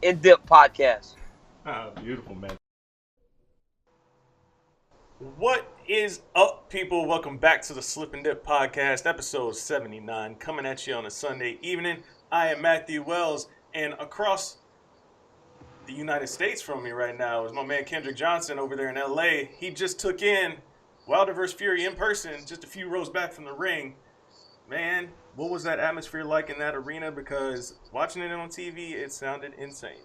in-depth podcast. Oh, beautiful, man. What is up, people? Welcome back to the Slip and Dip Podcast, episode 79, coming at you on a Sunday evening. I am Matthew Wells, and across the United States from me right now is my man Kendrick Johnson over there in LA. He just took in Wilder vs. Fury in person, just a few rows back from the ring. Man, what was that atmosphere like in that arena? Because watching it on TV, it sounded insane.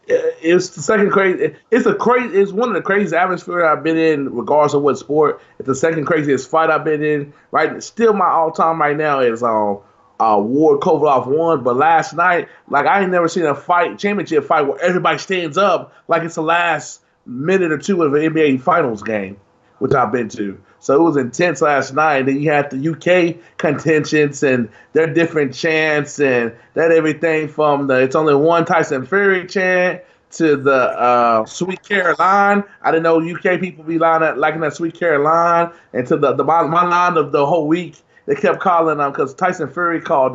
It's the second crazy. It's one of the craziest atmosphere I've been in, regardless of what sport. It's the second craziest fight I've been in. Right, still my all time right now is Ward Kovalev won, but last night, like I ain't never seen a championship fight where everybody stands up like it's the last minute or two of an NBA Finals game, which I've been to. So it was intense last night. Then you had the UK contentions and their different chants and that everything from the "It's only one Tyson Fury" chant to the "Sweet Caroline." I didn't know UK people be liking that "Sweet Caroline," and to my line of the whole week. They kept calling because Tyson Fury called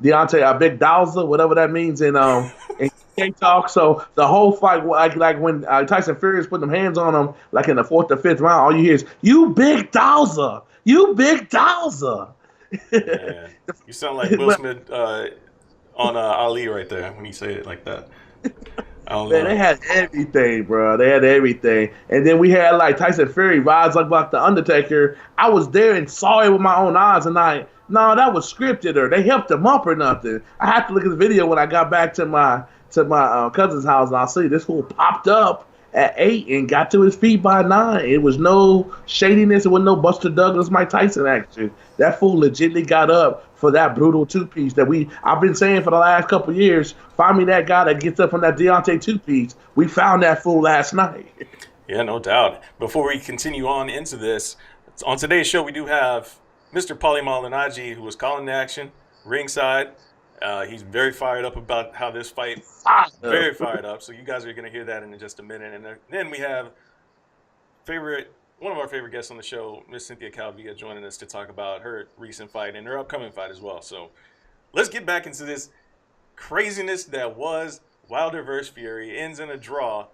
Deontay a big dowser, whatever that means in UK talk. So the whole fight, like when Tyson Fury is putting them hands on him, like in the fourth or fifth round, all you hear is "You big dowser, you big dowser." Yeah. You sound like Will Smith on Ali right there when you say it like that. I don't know. Man, they had everything, bro. They had everything. And then we had like Tyson Fury rise up like the Undertaker. I was there and saw it with my own eyes, and no, that was scripted, or they helped him up or nothing. I have to look at the video when I got back to my cousin's house, and I'll see this fool popped up at 8 and got to his feet by 9. It was no shadiness. It was no Buster Douglas, Mike Tyson action. That fool legitimately got up for that brutal two-piece that I've been saying for the last couple of years. Find me that guy that gets up from that Deontay two-piece. We found that fool last night. Yeah, no doubt. Before we continue on into this, on today's show we do have Mr. Paulie Malignaggi, who was calling the action ringside. He's very fired up about how this fight, very fired up. So you guys are going to hear that in just a minute. And then we have one of our favorite guests on the show, Miss Cynthia Calvillo, joining us to talk about her recent fight and her upcoming fight as well. So let's get back into this craziness that was Wilder vs. Fury. Ends in a draw,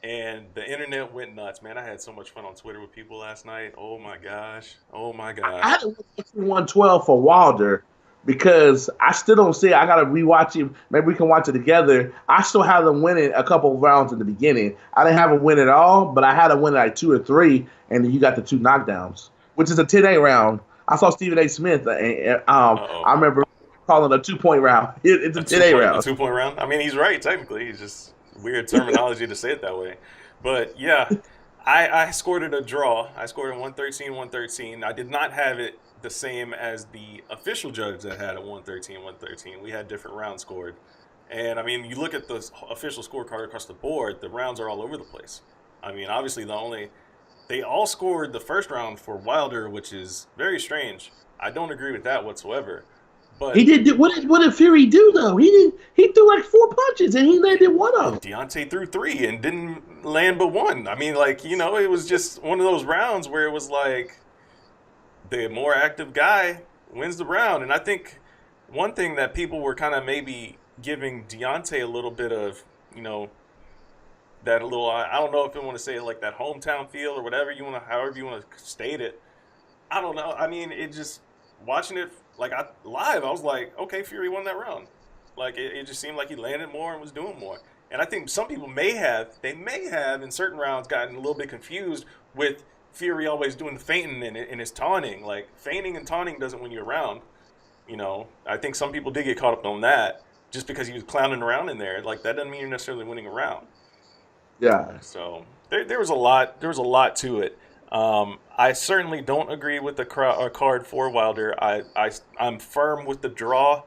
and the internet went nuts. Man, I had so much fun on Twitter with people last night. Oh my gosh. I had to watch 112 for Wilder, because I still don't see it. I got to rewatch it. Maybe we can watch it together. I still have them winning a couple of rounds in the beginning. I didn't have them win at all, but I had them win like 2 or 3, and then you got the 2 knockdowns, which is a 10-8 round. I saw Stephen A. Smith, and I remember calling it a 2-point round. It's a 10-8 round. A 2-point round? I mean, he's right, technically. He's just weird terminology to say it that way. But, yeah, I scored it a draw. I scored it 113-113. I did not have it the same as the official judge that had a 113-113. We had different rounds scored. And, I mean, you look at the official scorecard across the board, the rounds are all over the place. I mean, obviously, they all scored the first round for Wilder, which is very strange. I don't agree with that whatsoever. But he did. What did Fury do though? He threw like 4 punches and he landed 1 of them. Deontay threw 3 and didn't land but 1. I mean, like, it was just one of those rounds where it was like the more active guy wins the round. And I think one thing that people were kind of maybe giving Deontay a little bit of, that a little, I don't know if you want to say it like that hometown feel or whatever however you want to state it. I don't know. I mean, it just, watching it live, I was like, okay, Fury won that round. Like, it just seemed like he landed more and was doing more. And I think some people may have in certain rounds gotten a little bit confused with Fury always doing the feinting and his taunting. Like, feinting and taunting doesn't win you a round. I think some people did get caught up on that just because he was clowning around in there. Like, that doesn't mean you're necessarily winning a round. Yeah. So there was a lot to it. I certainly don't agree with the card for Wilder. I'm firm with the draw.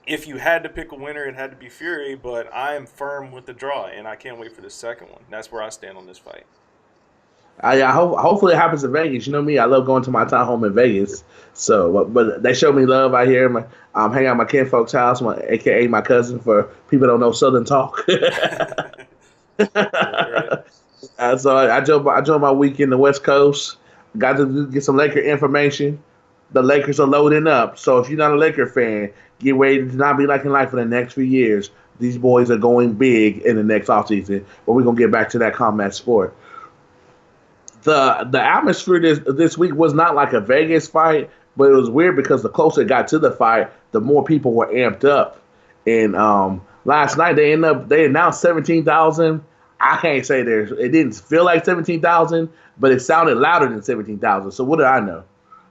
If you had to pick a winner, it had to be Fury, but I am firm with the draw, and I can't wait for the second one. That's where I stand on this fight. Hopefully it happens in Vegas. You know me, I love going to my town home in Vegas. So, but they show me love out here. Hang out at my kinfolk's house, aka my cousin, for people that don't know Southern talk. Right. So I joined my week in the West Coast. Got to get some Laker information. The Lakers are loading up. So if you're not a Laker fan, get ready to not be like in life for the next few years. these boys are going big in the next offseason. But we're gonna get back to that combat sport. The atmosphere this week was not like a Vegas fight, but it was weird because the closer it got to the fight, the more people were amped up. And last night they announced 17,000. I can't say it didn't feel like 17,000, but it sounded louder than 17,000. So what do I know?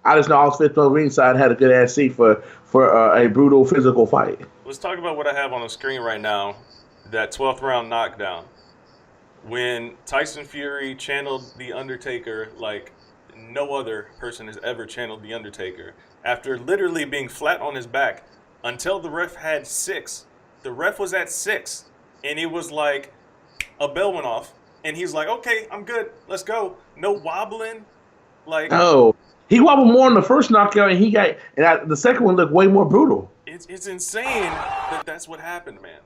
I just know I was fifth row ringside, had a good ass seat for a brutal physical fight. Let's talk about what I have on the screen right now. That 12th round knockdown. When Tyson Fury channeled The Undertaker like no other person has ever channeled The Undertaker, after literally being flat on his back until the ref had 6. The ref was at 6, and it was like a bell went off, and he's like, okay, I'm good, let's go. No wobbling. Like, no. He wobbled more in the first knockout, and the second one looked way more brutal. It's insane that that's what happened, man.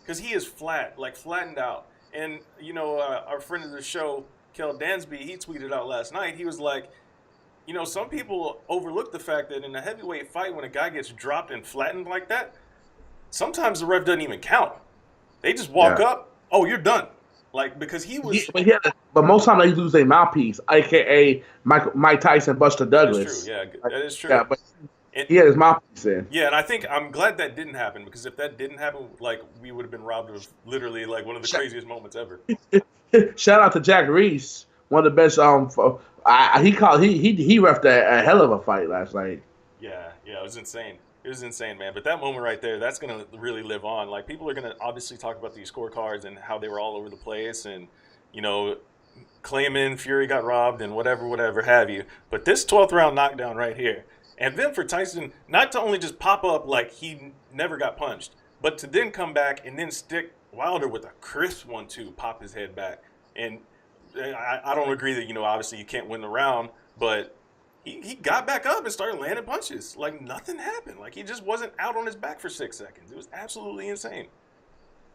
Because he is flat, like flattened out. And, you know, our friend of the show, Kel Dansby, he tweeted out last night. He was like, you know, some people overlook the fact that in a heavyweight fight, when a guy gets dropped and flattened like that, sometimes the ref doesn't even count. They just walk up, oh, you're done. Like, because he was... But most times they lose their mouthpiece, a.k.a. Mike Tyson, Buster Douglas. That's true, yeah, that is true. Yeah, but he had his mouthpiece in. Yeah, and I'm glad that didn't happen, because if that didn't happen, like, we would have been robbed of literally, like, one of the craziest moments ever. Shout out to Jack Reese, one of the best. He reffed a hell of a fight last night. Yeah, it was insane. It was insane, man. But that moment right there, that's gonna really live on. Like, people are gonna obviously talk about these scorecards and how they were all over the place, and you know, claiming Fury got robbed and whatever have you. But this 12th round knockdown right here, and then for Tyson not to only just pop up like he never got punched, but to then come back and then stick Wilder with a crisp 1-2, pop his head back. And I don't agree that, you know, obviously you can't win the round, but he got back up and started landing punches like nothing happened. Like, he just wasn't out on his back for 6 seconds. It was absolutely insane.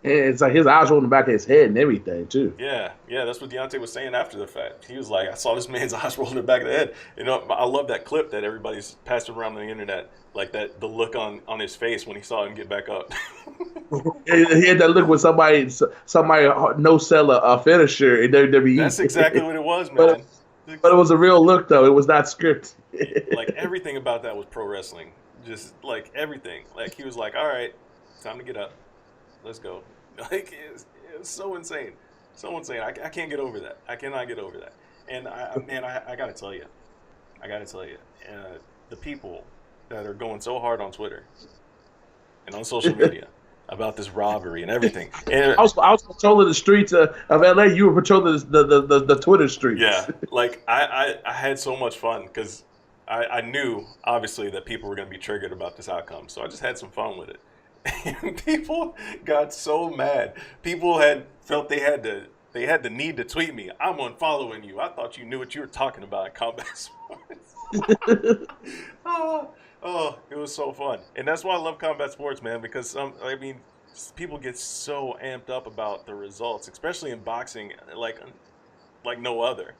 And it's like his eyes were on the back of his head and everything too. Yeah, that's what Deontay was saying after the fact. He was like, I saw this man's eyes roll in the back of the head. You know, I love that clip that everybody's passed around on the internet, like the look on his face when he saw him get back up. He had that look when somebody no sell a finisher in WWE. That's exactly what it was, man. But it was a real look, though. It was not scripted. Like, everything about that was pro wrestling. Just, like, everything. Like, he was like, all right, time to get up. Let's go. Like, it's so insane. So insane. I can't get over that. I cannot get over that. And, I got to tell you. The people that are going so hard on Twitter and on social media about this robbery and everything. And I was patrolling the streets of LA. You were patrolling the Twitter streets. Yeah, like I had so much fun because I knew obviously that people were going to be triggered about this outcome, so I just had some fun with it. And people got so mad. People felt they had the need to tweet me. I'm unfollowing you. I thought you knew what you were talking about in combat sports. Oh, it was so fun. And that's why I love combat sports, man, because people get so amped up about the results, especially in boxing, like no other.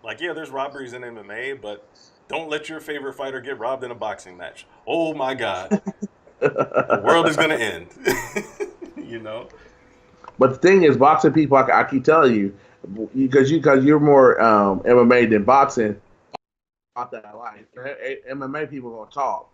Like, yeah, there's robberies in MMA, but don't let your favorite fighter get robbed in a boxing match. Oh my God. The world is going to end. You know? But the thing is, boxing people, I keep telling you, because you're more MMA than boxing, about that life. MMA people gonna talk.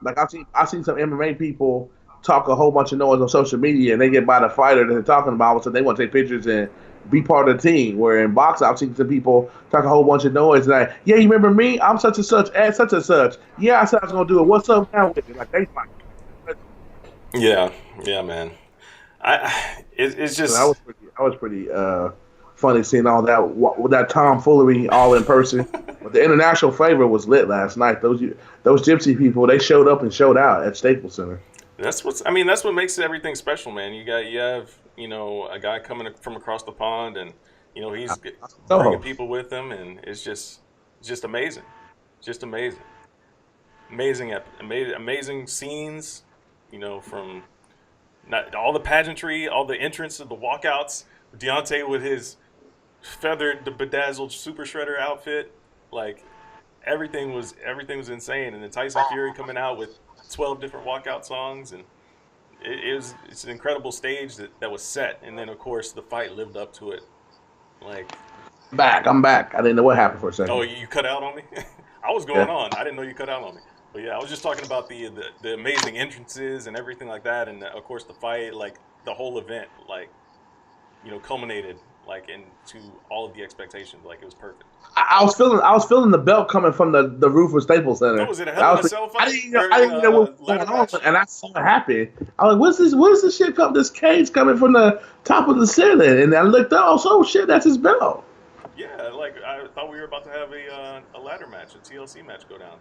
Like, I've seen some MMA people talk a whole bunch of noise on social media, and they get by the fighter that they're talking about, so they want to take pictures and be part of the team. Where in boxing, I've seen some people talk a whole bunch of noise, like, yeah, you remember me? I'm such and such and such and such. Yeah, I said I was gonna do it. What's up now with it? Like, they fight. Yeah, man. It's just so I was pretty funny seeing all that with that tomfoolery all in person. But the international flavor was lit last night. Those gypsy people, they showed up and showed out at Staples Center. That's what makes everything special, man. You have a guy coming from across the pond, and he's bringing people with him, and it's just amazing, amazing scenes. From not all the pageantry, all the entrance of the walkouts, Deontay with his feathered, bedazzled Super Shredder outfit, like everything was insane. And then Tyson Fury coming out with 12 different walkout songs, and it's an incredible stage that was set, and then of course the fight lived up to it. Like, I'm back. I didn't know what happened for a oh, second. you cut out on me? I was going Yeah. on. I didn't know you cut out on me. But yeah, I was just talking about the amazing entrances and everything like that, and of course the fight, like the whole event, like culminated like into all of the expectations. Like it was perfect. I was feeling the belt coming from the roof of Staples Oh, Center. was it a Hell in a Cell I fight didn't know or in what was a going ladder on, match? and I saw it happen. I was like, "What's this? What is this shit come? This cage coming from the top of the ceiling?" And I looked up. Oh, so shit, that's his belt. Yeah, like I thought we were about to have a ladder match, a TLC match go down.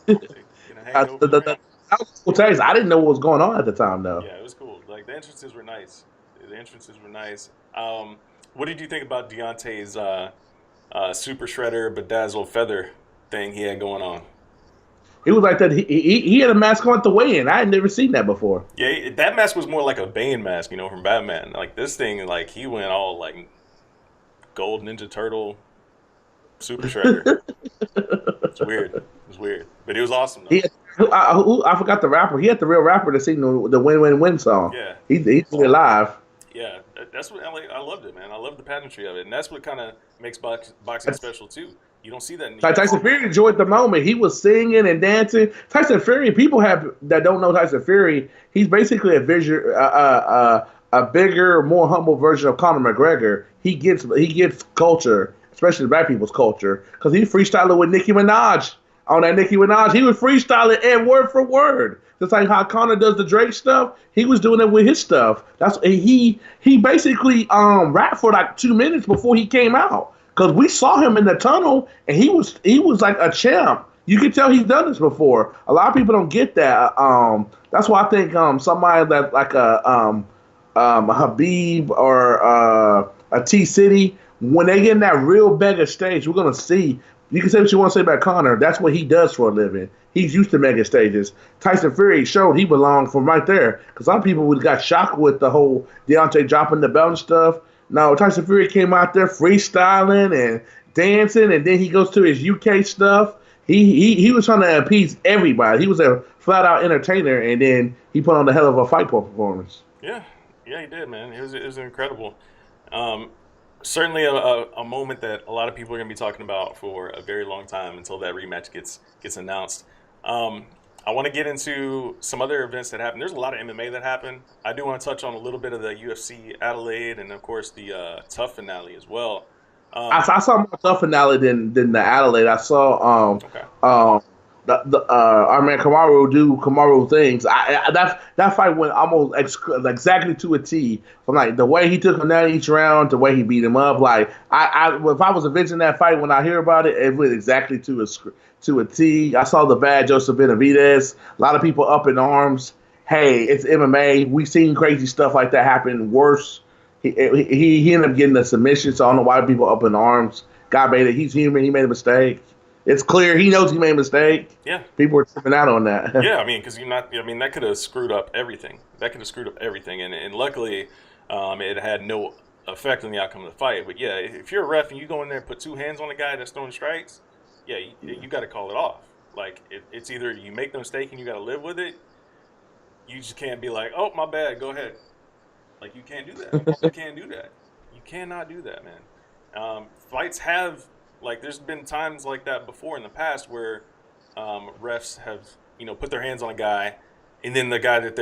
Gonna hang over the ring. That was cool taste. I didn't know what was going on at the time, though. Yeah, it was cool. Like the entrances were nice. The entrances were nice. What did you think about Deontay's Super Shredder Bedazzle Feather thing he had going on? It was like that. He had a mask on at the weigh-in. I had never seen that before. Yeah, that mask was more like a Bane mask, from Batman. Like this thing, like he went all like gold Ninja Turtle Super Shredder. It's weird. It was weird, but it was awesome though. I forgot the rapper. He had the real rapper to sing the "Win Win Win" song. Yeah, He's did it live. yeah. That's what I loved it, man. I love the pageantry of it, and that's what kind of makes boxing special too. You don't see that in the Tyson Fury enjoyed the moment. He was singing and dancing. Tyson Fury, people that don't know Tyson Fury, he's basically a bigger, more humble version of Conor McGregor. He gets culture, especially black people's culture, because he freestyling with Nicki Minaj on that Nicki Minaj. He was freestyling and word for word. Just like how Conor does the Drake stuff, he was doing it with his stuff. He basically rapped for like 2 minutes before he came out. Because we saw him in the tunnel, and he was like a champ. You can tell he's done this before. A lot of people don't get that. That's why I think somebody that like a Habib or a T City, when they get in that real mega stage, we're gonna see. You can say what you want to say about Conor. That's what he does for a living. He's used to mega stages. Tyson Fury showed he belonged from right there. Because some people would got shocked with the whole Deontay dropping the belt and stuff. No, Tyson Fury came out there freestyling and dancing, and then he goes to his UK stuff. He was trying to appease everybody. He was a flat out entertainer, and then he put on the hell of a fight performance. Yeah, yeah, he did, man. It was incredible. Um, Certainly a moment that a lot of people are going to be talking about for a very long time until that rematch gets announced. I want to get into some other events that happened. There's a lot of MMA that happened. I do want to touch on a little bit of the UFC Adelaide and, of course, the Tough finale as well. I saw more Tough finale than the Adelaide. I saw Okay. our man Kamaru do Kamaru things. That fight went almost exactly to a T. From like the way he took him down each round, the way he beat him up. Like if I was envisioning that fight when I hear about it, it went exactly to a T. I saw the bad Joseph Benavidez. A lot of people up in arms. Hey, it's MMA. We've seen crazy stuff like that happen worse. He ended up getting a submission, so I don't know why people up in arms. God made it. He's human. He made a mistake. It's clear he knows he made a mistake. Yeah. People are tripping out on that. Yeah, I mean, because that could have screwed up everything. And luckily, it had no effect on the outcome of the fight. But yeah, if you're a ref and you go in there and put two hands on a guy that's throwing strikes, yeah, you got to call it off. Like it's either you make the mistake and you got to live with it. You just can't be like, oh, my bad, go ahead. Like you can't do that. You can't do that. You cannot do that, man. Fights have. Like, there's been times like that before in the past where refs have, put their hands on a guy, and then the guy that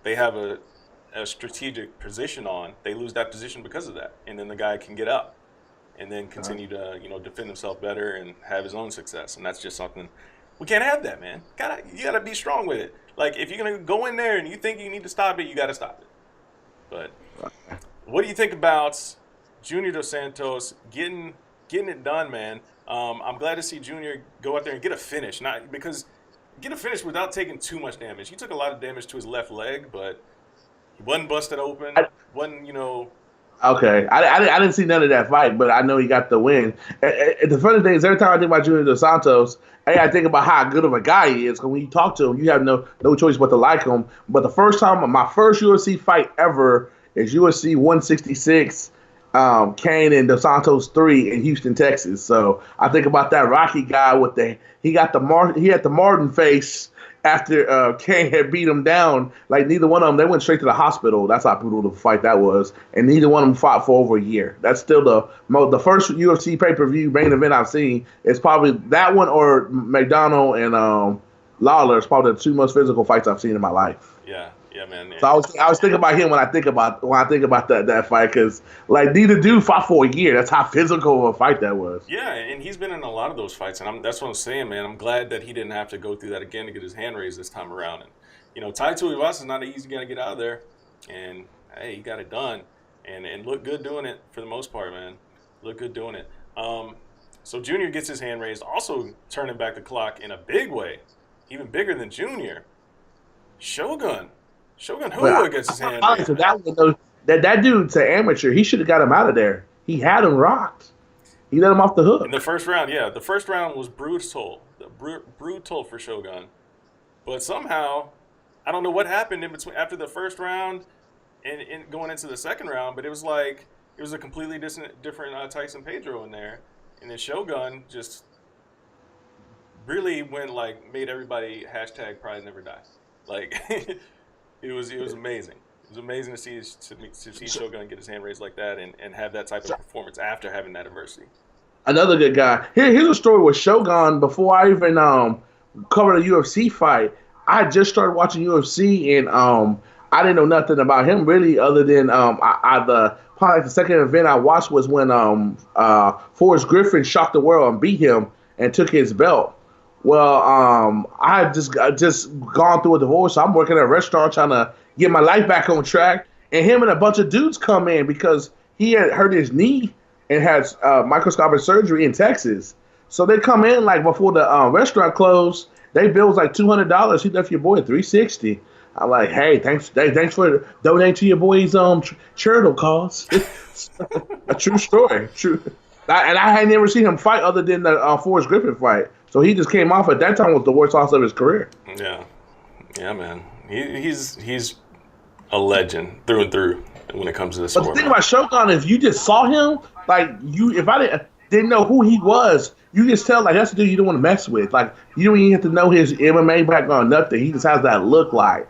they have a strategic position on, they lose that position because of that, and then the guy can get up, and then continue to, defend himself better and have his own success, and that's just something we can't have that, man. You gotta be strong with it. Like, if you're gonna go in there and you think you need to stop it, you gotta stop it. But what do you think about Junior Dos Santos getting it done, man? I'm glad to see Junior go out there and get a finish. Get a finish without taking too much damage. He took a lot of damage to his left leg, but he wasn't busted open. Okay, I didn't see none of that fight, but I know he got the win. And the funny thing is, every time I think about Junior Dos Santos, I think about how good of a guy he is. Because when you talk to him, you have no choice but to like him. But my first UFC fight ever is UFC 166. Kane and the Santos 3 in Houston, Texas. So I think about that Rocky guy with he had the Martin face after Kane had beat him down. Like neither one of them, they went straight to the hospital. That's how brutal the fight that was. And neither one of them fought for over a year. That's still the first UFC pay-per-view main event I've seen. It's probably that one or McDonald and Lawler is probably the two most physical fights I've seen in my life. Yeah, yeah, man. So I was thinking about him when I think about that fight because like neither dude fought for a year. That's how physical of a fight that was. Yeah, and he's been in a lot of those fights, and that's what I'm saying, man. I'm glad that he didn't have to go through that again to get his hand raised this time around. And Tai Tuivasa is not an easy guy to get out of there, and hey, he got it done, and looked good doing it for the most part, man. Looked good doing it. So Junior gets his hand raised, also turning back the clock in a big way, even bigger than Junior. Shogun Hua gets his hand raised. That dude's an amateur. He should have got him out of there. He had him rocked. He let him off the hook. In the first round, yeah. The first round was brutal. Brutal for Shogun. But somehow, I don't know what happened in between after the first round and going into the second round, but it was like it was a completely different Tyson Pedro in there. And then Shogun just really made everybody hashtag Pride Never Die. Like it was amazing. It was amazing to see Shogun get his hand raised like that and have that type of performance after having that adversity. Another good guy. Here's a story with Shogun. Before I even covered a UFC fight, I just started watching UFC and I didn't know nothing about him really, other than probably the second event I watched was when Forrest Griffin shocked the world and beat him and took his belt. Well, I had just gone through a divorce. So I'm working at a restaurant trying to get my life back on track. And him and a bunch of dudes come in because he had hurt his knee and had microscopic surgery in Texas. So they come in like before the restaurant closed. They billed like $200. He left your boy $360. I'm like, hey, thanks for donating to your boy's charitable cause. A true story, true. And I had never seen him fight other than the Forrest Griffin fight. So he just came off at that time was the worst loss of his career. Yeah, man. He's a legend through and through when it comes to this. But the thing about Shogun is, you just saw him if I didn't know who he was, you just tell like that's the dude you don't want to mess with. Like you don't even have to know his MMA background, nothing. He just has that look like.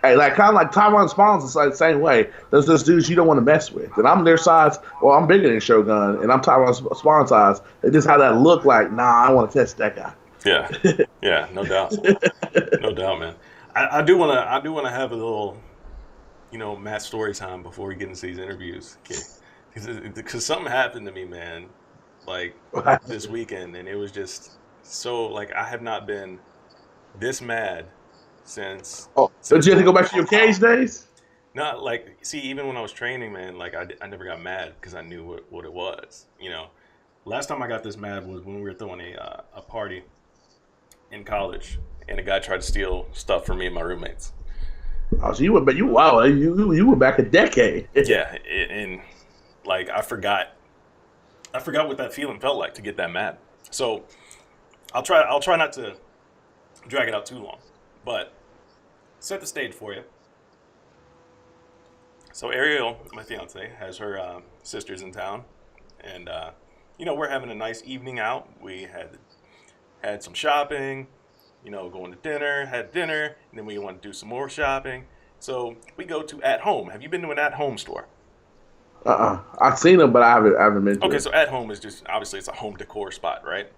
Like kind of like Tyrone Spawns is like the same way. There's those dudes you don't want to mess with, and I'm their size. Well, I'm bigger than Shogun, and I'm Tyrone Spawns size. They just have that look like, nah, I want to test that guy. Yeah, no doubt, no doubt, man. I do want to have a little, Matt story time before we get into these interviews, because something happened to me, man, like this weekend, and it was just so like I have not been this mad. Since so did you have to go back to your cage days? Not like, see, even when I was training, man, like I never got mad because I knew what it was. Last time I got this mad was when we were throwing a party in college, and a guy tried to steal stuff from me and my roommates. Oh, so you were back a decade. Yeah, and like I forgot what that feeling felt like to get that mad. So I'll try not to drag it out too long, but set the stage for you. So Ariel, my fiance, has her sisters in town, and we're having a nice evening out. We had some shopping, going to dinner, had dinner, and then we want to do some more shopping. So we go to At Home. Have you been to an At Home store? I've seen them, but I haven't been to Okay, it. so At Home is just, obviously it's a home decor spot, right?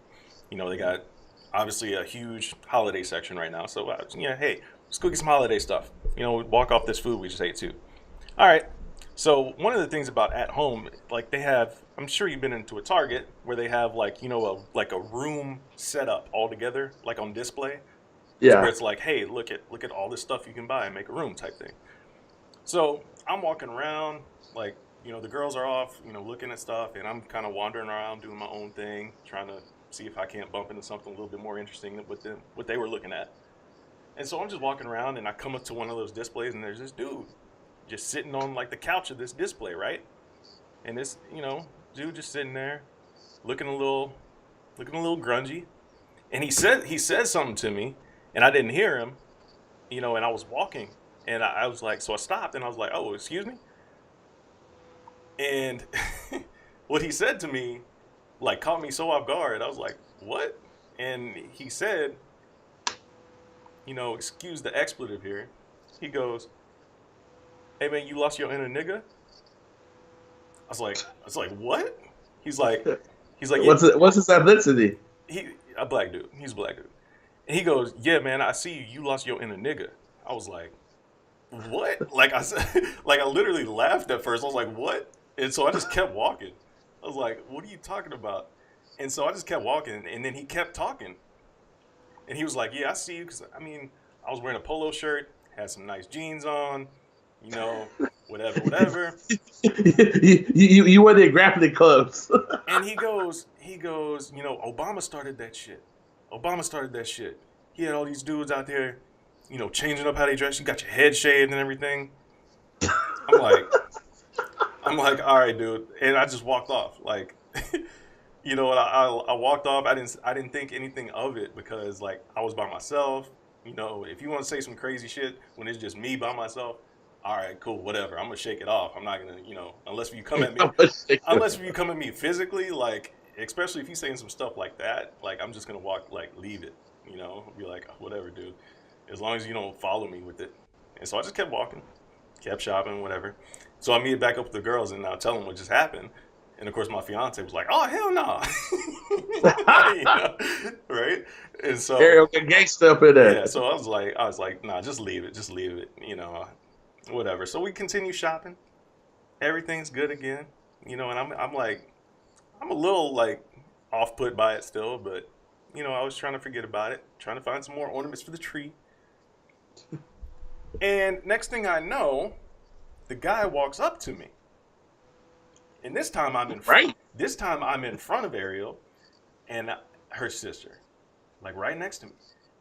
They got obviously a huge holiday section right now. So hey, let's go get some holiday stuff. Walk off this food we just ate too. All right. So one of the things about At Home, like they have, I'm sure you've been into a Target where they have like a room set up all together, like on display. Yeah. So where it's like, hey, look at all this stuff you can buy and make a room type thing. So I'm walking around, like the girls are off, looking at stuff, and I'm kind of wandering around doing my own thing, trying to see if I can't bump into something a little bit more interesting than what they were looking at. And so I'm just walking around, and I come up to one of those displays, and there's this dude just sitting on like the couch of this display, right? And this, dude just sitting there, looking a little grungy. And he says something to me, and I didn't hear him, and I was walking, and I was like, so I stopped, and I was like, oh, excuse me. And what he said to me, like, caught me so off guard. I was like, what? And he said, excuse the expletive here. He goes, hey man, you lost your inner nigga? I was like, what? He's like, yeah, What's his ethnicity? a black dude. He's a black dude. And he goes, yeah, man, I see you. You lost your inner nigga. I was like, what? Like I said, like I literally laughed at first. I was like, what? And so I just kept walking. I was like, what are you talking about? And so I just kept walking, and then he kept talking. And he was like, yeah, I see you. Because, I was wearing a polo shirt, had some nice jeans on, whatever. You went in grappling clubs. And he goes, Obama started that shit. He had all these dudes out there, changing up how they dress. You got your head shaved and everything. I'm like, all right, dude. And I just walked off. Like, I walked off. I didn't think anything of it because, like, I was by myself. If you want to say some crazy shit when it's just me by myself, all right, cool, whatever. I'm gonna shake it off. I'm not gonna, unless you come at me physically, like, especially if you're saying some stuff like that, like, I'm just gonna leave it, be like, whatever, dude, as long as you don't follow me with it. And so I just kept walking, kept shopping, whatever. So I meet back up with the girls and I tell them what just happened. And of course, my fiance was like, "Oh, hell no!" Right? And so Ariel got gangsta up in there. yeah. So I was like, "Nah, just leave it, whatever." So we continue shopping. Everything's good again, and I'm like, I'm a little like off put by it still, but I was trying to forget about it, trying to find some more ornaments for the tree. And next thing I know, the guy walks up to me. And this time I'm in front. Right. This time I'm in front of Ariel and her sister, like right next to me.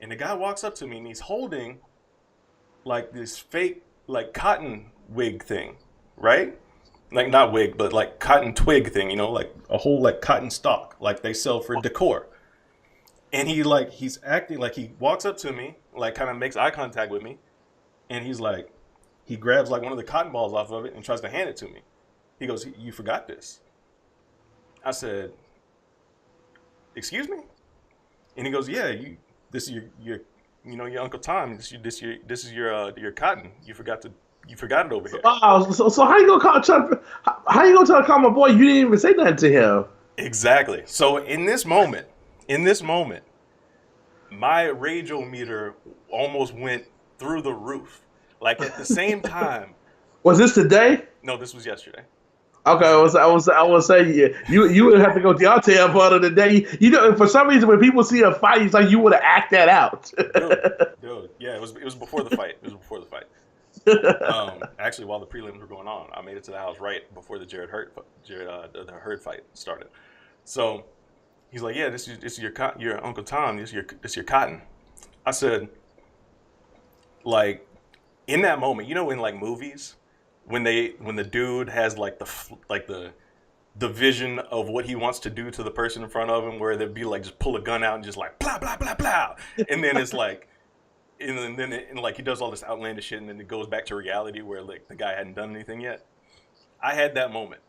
And the guy walks up to me and he's holding like this fake like cotton wig thing, right? Like not wig, but like cotton twig thing, like a whole like cotton stalk, like they sell for decor. And he's acting like he walks up to me, like kind of makes eye contact with me, and he grabs like one of the cotton balls off of it and tries to hand it to me. He goes, "You forgot this." I said, "Excuse me?" And he goes, "Yeah, this is your Uncle Tom. This is your cotton. You forgot it over here." Oh, so how you gonna how you gonna try to call my boy? You didn't even say nothing to him. Exactly. So in this moment, my rage-o-meter almost went through the roof. Like at the same time. Was this today? No, this was yesterday. Okay, I was saying you would have to go Deontay part of the day. For some reason when people see a fight, it's like you would have act that out. Dude, yeah, it was before the fight. Actually, while the prelims were going on, I made it to the house right before the the Hurd fight started. So he's like, "Yeah, this is your Uncle Tom. This is your cotton." I said, like, in that moment, in like movies. When the dude has like the vision of what he wants to do to the person in front of him, where they'd be like just pull a gun out and just like blah blah blah blah, and then it's like, and then like he does all this outlandish shit, and then it goes back to reality where like the guy hadn't done anything yet. I had that moment,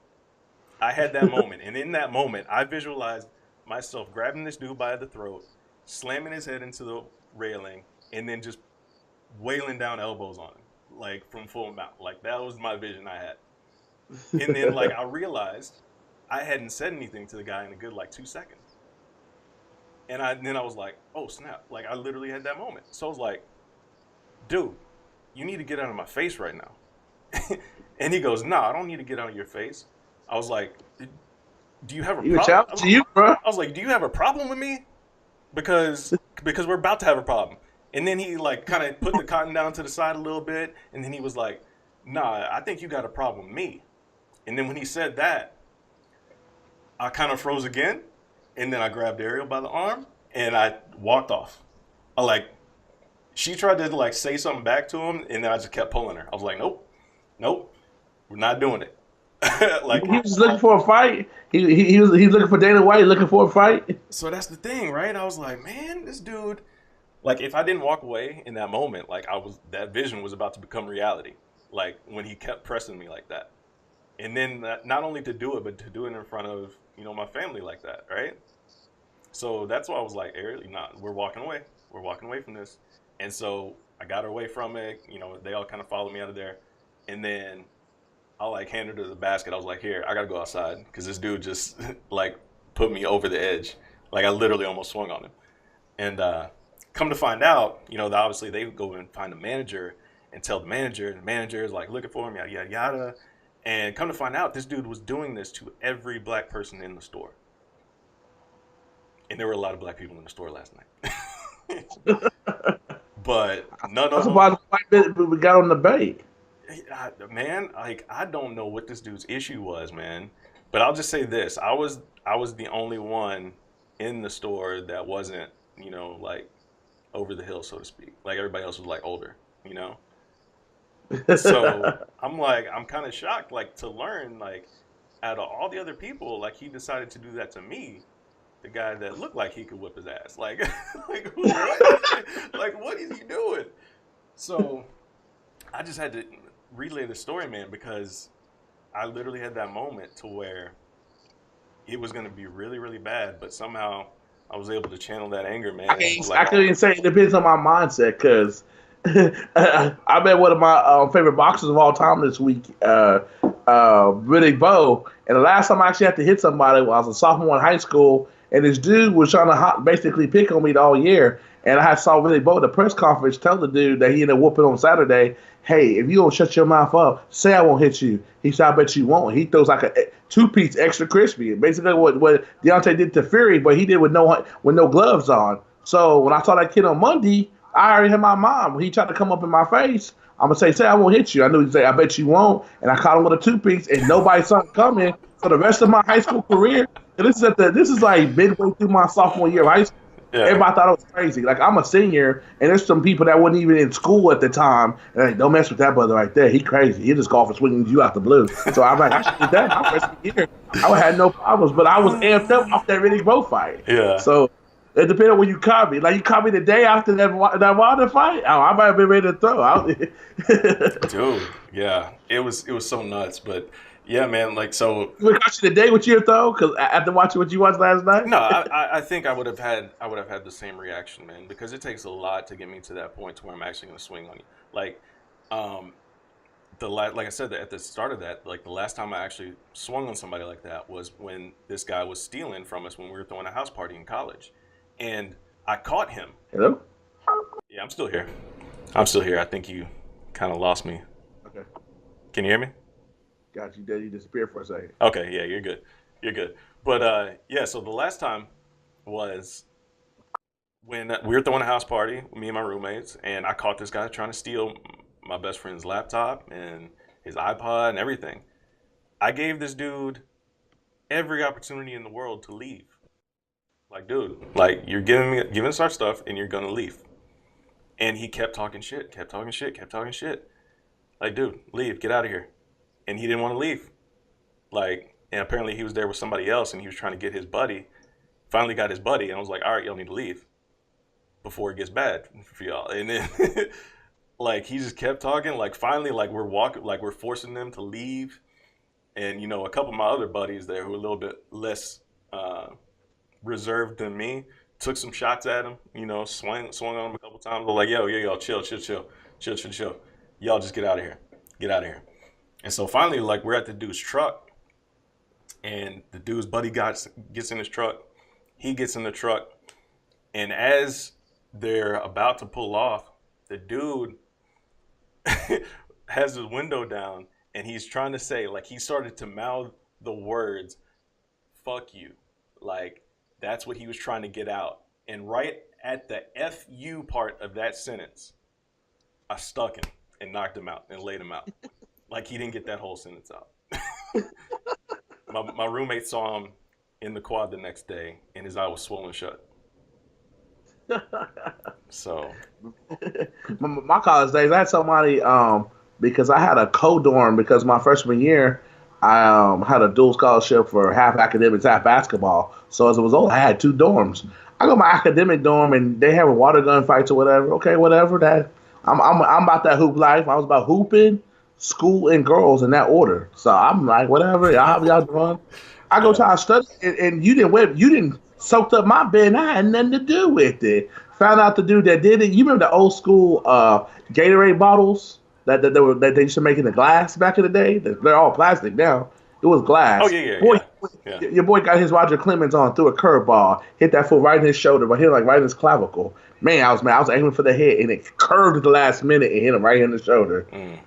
and in that moment, I visualized myself grabbing this dude by the throat, slamming his head into the railing, and then just wailing down elbows on him. Like from full mouth, like that was my vision I had. And then like I realized I hadn't said anything to the guy in a good like 2 seconds. And then I was like, oh snap, like I literally had that moment. So I was like, dude, you need to get out of my face right now. And he goes, nah, I don't need to get out of your face. I was like, do you have a problem? To you, bro. I was like, do you have a problem with me? Because we're about to have a problem. And then he like kind of put the cotton down to the side a little bit, and then he was like, "Nah, I think you got a problem with me." And then when he said that, I kind of froze again, and then I grabbed Ariel by the arm and I walked off. She tried to like say something back to him, and then I just kept pulling her. I was like, "Nope, we're not doing it." Like he was looking for a fight. He's looking for Dana White, looking for a fight. So that's the thing, right? I was like, man, this dude. Like, if I didn't walk away in that moment, like that vision was about to become reality. Like when he kept pressing me like that. and then not only to do it, but to do it in front of my family like that, right? So that's why I was like, Ariel, nah, we're walking away. We're walking away from this. And so I got her away from it. They all kind of followed me out of there. And then I like handed her the basket. I was like, here, I got to go outside because this dude just like put me over the edge. Like I literally almost swung on him. And come to find out, obviously they go and find the manager and tell the manager. And the manager is like looking for him, yada, yada, yada. And come to find out, this dude was doing this to every black person in the store. And there were a lot of black people in the store last night. But none of them. That's why we got on the bait. Man, like I don't know what this dude's issue was, man. But I'll just say this: I was the only one in the store that wasn't, like over the hill, so to speak. Like everybody else was like older, So I'm kind of shocked, like to learn, like out of all the other people, like he decided to do that to me. The guy that looked like he could whip his ass. Like what? Like, what is he doing? So I just had to relay the story, man, because I literally had that moment to where it was going to be really, really bad, but somehow I was able to channel that anger, man. I couldn't even say it depends on my mindset because I met one of my favorite boxers of all time this week, Riddick Bowe, and the last time I actually had to hit somebody was I was a sophomore in high school. And this dude was trying to basically pick on me all year. And I saw Willie Bowe at the press conference tell the dude that he ended up whooping on Saturday, hey, if you don't shut your mouth up, say I won't hit you. He said, I bet you won't. He throws like a two-piece extra crispy. Basically what Deontay did to Fury, but he did with no gloves on. So when I saw that kid on Monday, I already had my mind. When he tried to come up in my face, I'm going to say I won't hit you. I knew he'd say, I bet you won't. And I caught him with a two-piece, and nobody saw it coming for the rest of my high school career. And this is like midway through my sophomore year of high school. Yeah. Everybody thought I was crazy. Like, I'm a senior, and there's some people that weren't even in school at the time. And like, don't mess with that brother right there. He crazy. He just golf and swinging you out the blue. So I'm like, I should do that my freshman year. I would have no problems, but I was amped up off that Riddick Bowe fight. Yeah. So it depends on when you caught me. Like, you caught me the day after that Wilder fight. Oh, I might have been ready to throw. Dude, yeah. It was so nuts, but... Yeah, man. Like so. You caught you today with your throw? Because after watching what you watched last night. No, I think I would have had the same reaction, man. Because it takes a lot to get me to that point to where I'm actually going to swing on you. Like, like I said at the start of that, like the last time I actually swung on somebody like that was when this guy was stealing from us when we were throwing a house party in college, and I caught him. Hello. Yeah, I'm still here. I think you kind of lost me. Okay. Can you hear me? Got you. You disappeared for a second. Okay, yeah, you're good. But yeah, so the last time was when we were throwing a house party, me and my roommates, and I caught this guy trying to steal my best friend's laptop and his iPod and everything. I gave this dude every opportunity in the world to leave. Like, dude, like you're giving us our stuff and you're gonna leave. And he kept talking shit. Like, dude, leave, get out of here. And he didn't want to leave. Like, and apparently he was there with somebody else and he was trying to get his buddy. Finally got his buddy and I was like, all right, y'all need to leave before it gets bad for y'all. And then like he just kept talking. Like finally, like we're forcing them to leave. And a couple of my other buddies there who were a little bit less reserved than me took some shots at him, swung on him a couple times. I was like, yo, chill. Y'all just get out of here. And so finally, like, we're at the dude's truck, and the dude's buddy gets in his truck. He gets in the truck, and as they're about to pull off, the dude has his window down, and he's trying to say, like, he started to mouth the words, fuck you. Like, that's what he was trying to get out. And right at the F-U part of that sentence, I stuck him and knocked him out and laid him out. Like he didn't get that whole sentence out. my roommate saw him in the quad the next day, and his eye was swollen shut. So, my college days, I had somebody because I had a co-dorm because my freshman year, I had a dual scholarship for half academics, half basketball. So as a result, I had two dorms. I go to my academic dorm, and they having water gun fights or whatever. Okay, whatever. That I'm about that hoop life. I was about hooping. school and girls in that order. So I'm like, whatever, y'all doing. I go Yeah. try to study, and you didn't soaked up my bed, and I had nothing to do with it. Found out the dude that did it. You remember the old school Gatorade bottles that they used to make in the glass back in the day? They're all plastic now. It was Oh glass. yeah, yeah, Boy, yeah, yeah. your boy got his Roger Clemens on, threw a curveball, hit that foot right in his shoulder, but hit like right in his clavicle. Man, I was mad. I was aiming for the head, and it curved at the last minute and hit him right in the shoulder. Mm.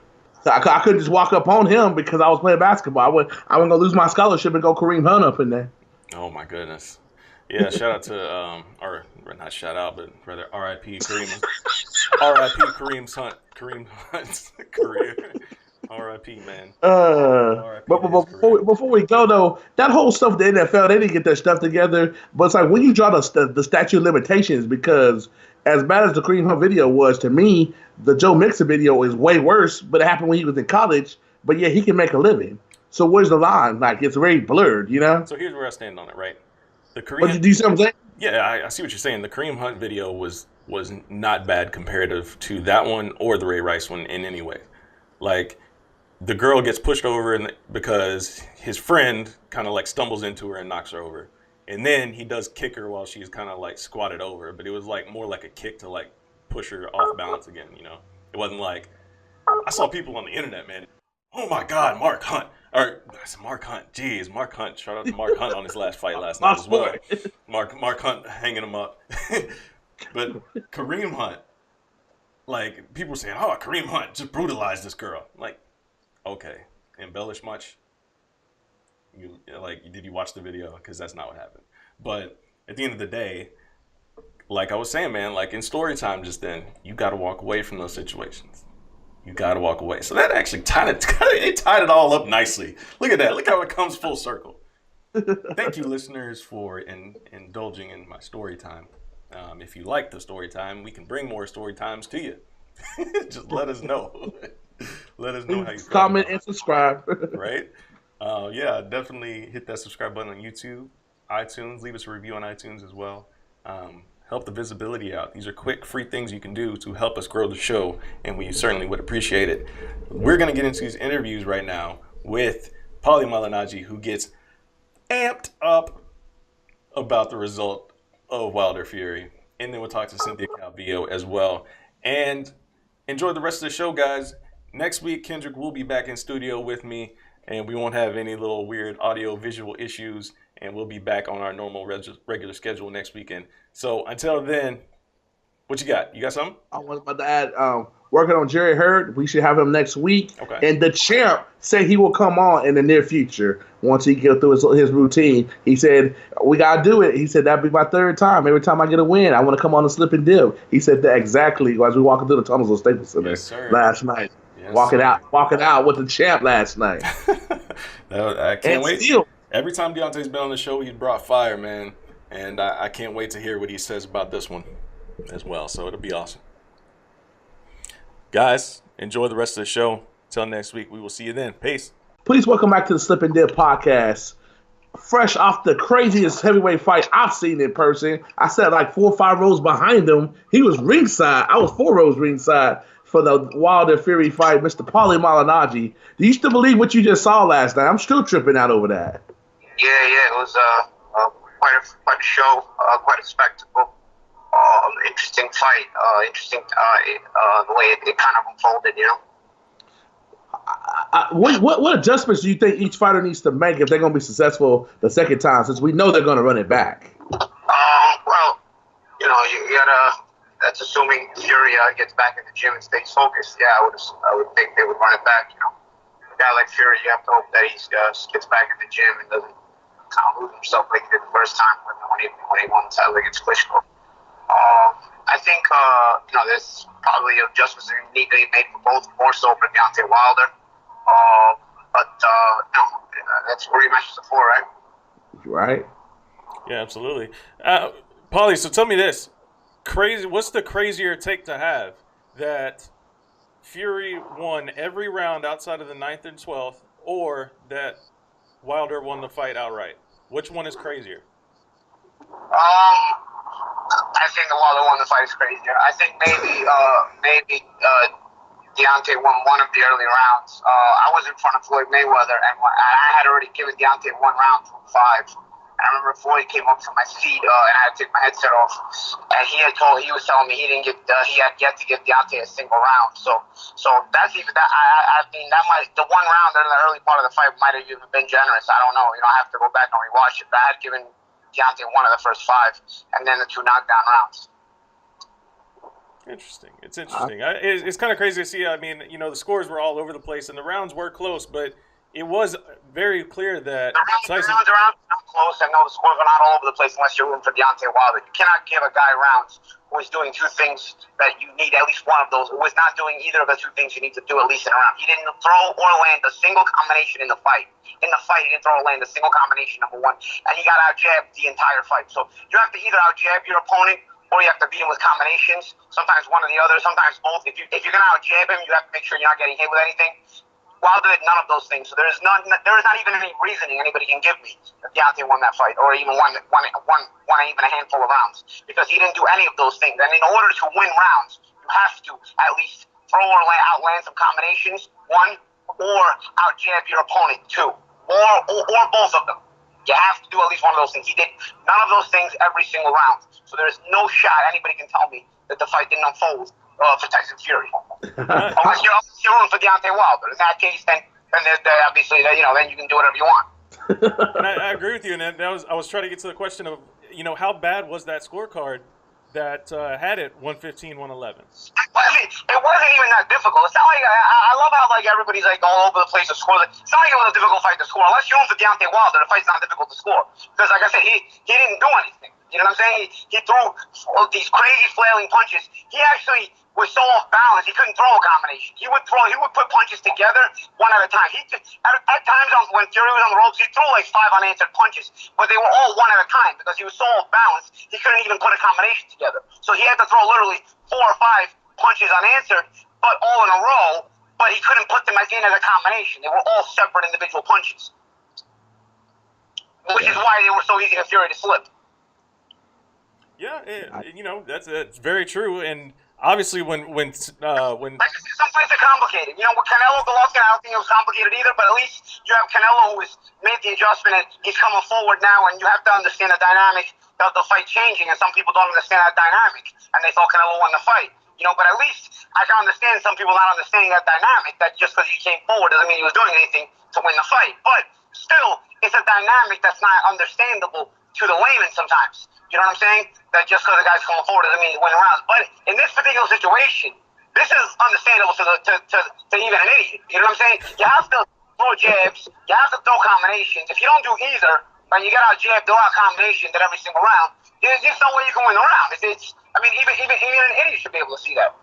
So I couldn't just walk up on him because I was playing basketball. I wasn't gonna lose my scholarship and go Kareem Hunt up in there. Oh my goodness. Yeah, shout out to or not shout out, but rather R.I.P. Kareem. R.I.P. Kareem Hunt's career. R.I.P. man. R.I.P. But to his career. before we go though, that whole stuff the NFL they didn't get their stuff together. But it's like when you draw the statute of limitations, because as bad as the Kareem Hunt video was to me, the Joe Mixon video is way worse. But it happened when he was in college. But yeah, he can make a living. So where's the line? Like it's very blurred, you know. So here's where I stand on it, right? The But Korean, do you see what I'm saying? yeah, I see what you're saying. The Kareem Hunt video was not bad comparative to that one or the Ray Rice one in any way. Like the girl gets pushed over because his friend kind of like stumbles into her and knocks her over, and then he does kick her while she's kind of like squatted over. But it was like more like a kick to like push her off balance again. You know, it wasn't like I saw people on the internet, man. Oh my God, Mark Hunt. Or I said Mark Hunt. Jeez, Mark Hunt. Shout out to Mark Hunt on his last fight last night as well. Mark Hunt hanging him up. But Kareem Hunt, like people saying, oh, Kareem Hunt just brutalized this girl. Like, okay, embellish much? You like? Did you watch the video? Because that's not what happened. But at the end of the day, like I was saying, man, like in story time just then, you got to walk away from those situations. You got to walk away. So that actually tied it all up nicely. Look at that. Look how it comes full circle. Thank you, listeners, for indulging in my story time. If you like the story time, we can bring more story times to you. Just let us know. Let us know how you feel. Comment and subscribe. Right? Yeah, definitely hit that subscribe button on YouTube, iTunes. Leave us a review on iTunes as well. Help the visibility out. These are quick, free things you can do to help us grow the show, and we certainly would appreciate it. We're going to get into these interviews right now with Paulie Malignaggi, who gets amped up about the result of Wilder Fury. And then we'll talk to Cynthia Calvillo as well. And enjoy the rest of the show, guys. Next week, Kendrick will be back in studio with me, and we won't have any little weird audio-visual issues, and we'll be back on our normal regular schedule next weekend. So until then, what you got? You got something? I was about to add, working on Jerry Hurd. We should have him next week. Okay. And the champ said he will come on in the near future once he gets through his routine. He said, we got to do it. He said, that'll be my third time. Every time I get a win, I want to come on and slip and dip. He said that exactly as we walking through the tunnels of Staples Center last night. Yes, walking out with the champ last night. I can't wait. Every time Deontay's been on the show, he's brought fire, man. And I can't wait to hear what he says about this one as well. So it'll be awesome. Guys, enjoy the rest of the show. Till next week, we will see you then. Peace. Please welcome back to the Slip and Dip podcast. Fresh off the craziest heavyweight fight I've seen in person. I sat like 4 or 5 rows behind him. He was ringside. I was 4 rows ringside for the Wilder Fury fight, Mr. Paulie Malignaggi. Do you still believe what you just saw last night? I'm still tripping out over that. Yeah, it was quite a show, quite a spectacle. Interesting fight. Interesting the way it kind of unfolded, you know. What adjustments do you think each fighter needs to make if they're going to be successful the second time, since we know they're going to run it back? Well, you know, you gotta. That's assuming Fury gets back in the gym and stays focused. Yeah, I would think they would run it back. You know, a guy like Fury, you have to hope that he gets back in the gym and doesn't kind of lose himself like he did the first time when he won the title against Klitschko. I think you know, there's probably adjustments that need to be made for both, more so for Deontay Wilder. But you know, that's what rematches are for, right? Right. Yeah, absolutely. Paulie, so tell me this. What's the crazier take to have? That Fury won every round outside of the 9th and 12th, or that Wilder won the fight outright? Which one is crazier? I think the Wilder won the fight is crazier. I think maybe Deontay won one of the early rounds. I was in front of Floyd Mayweather, and I had already given Deontay 1 round from 5. And I remember Floyd came up from my seat, and I had to take my headset off. And he was telling me he had yet to give Deontay a single round. So that's even that. I mean, that might the 1 round in the early part of the fight might have even been generous. I don't know. I have to go back and rewatch it. But I had given Deontay 1 of the first 5, and then the 2 knockdown rounds. Interesting. It's interesting. It's kind of crazy to see. I mean, the scores were all over the place, and the rounds were close, but it was very clear that the rounds are not close. I know the scores are not all over the place unless you're rooting for Deontay Wilder. You cannot give a guy rounds who is doing 2 things that you need at least one of those. Who is not doing either of the 2 things you need to do at least in a round. He didn't throw or land a single combination in the fight. In the fight, he didn't throw or land a single combination, number 1, and he got out-jabbed the entire fight. So you have to either out-jab your opponent or you have to beat him with combinations, sometimes one or the other, sometimes both. If you're going to out-jab him, you have to make sure you're not getting hit with anything. Wilder did none of those things, so there is not even any reasoning anybody can give me that Deontay won that fight, or even won even a handful of rounds, because he didn't do any of those things. And in order to win rounds, you have to at least throw or outland some combinations, 1, or out-jab your opponent, 2, or both of them. You have to do at least one of those things. He did none of those things every single round. So there is no shot anybody can tell me that the fight didn't unfold for Tyson Fury. Unless you're rooting for Deontay Wilder. In that case, then obviously, then you can do whatever you want. And I agree with you. And I was trying to get to the question of, how bad was that scorecard that had it 115-111? It wasn't even that difficult. It's not like I love how everybody's all over the place to score. It's not like it was a difficult fight to score. Unless you're rooting for Deontay Wilder, the fight's not difficult to score. Because like I said, he didn't do anything. You know what I'm saying? He threw these crazy flailing punches. He actually was so off balance, he couldn't throw a combination. He would put punches together one at a time. At times when Fury was on the ropes, he threw 5 unanswered punches, but they were all one at a time because he was so off balance, he couldn't even put a combination together. So he had to throw literally 4 or 5 punches unanswered, but all in a row, but he couldn't put them again as a combination. They were all separate individual punches, which is why they were so easy for Fury to slip. Yeah, that's very true. And obviously, when some fights are complicated. With Canelo Golovkin, I don't think it was complicated either. But at least you have Canelo who has made the adjustment and he's coming forward now. And you have to understand the dynamic of the fight changing. And some people don't understand that dynamic, and they thought Canelo won the fight. But at least I can understand some people not understanding that dynamic. That just because he came forward doesn't mean he was doing anything to win the fight. But still, it's a dynamic that's not understandable to the layman sometimes. You know what I'm saying? That just because the guy's coming forward doesn't mean he's winning rounds. But in this particular situation, this is understandable to even an idiot. You know what I'm saying? You have to throw jabs. You have to throw combinations. If you don't do either, and you get out jab, throw out combinations in every single round, there's just no way you can win the round. Even an idiot should be able to see that.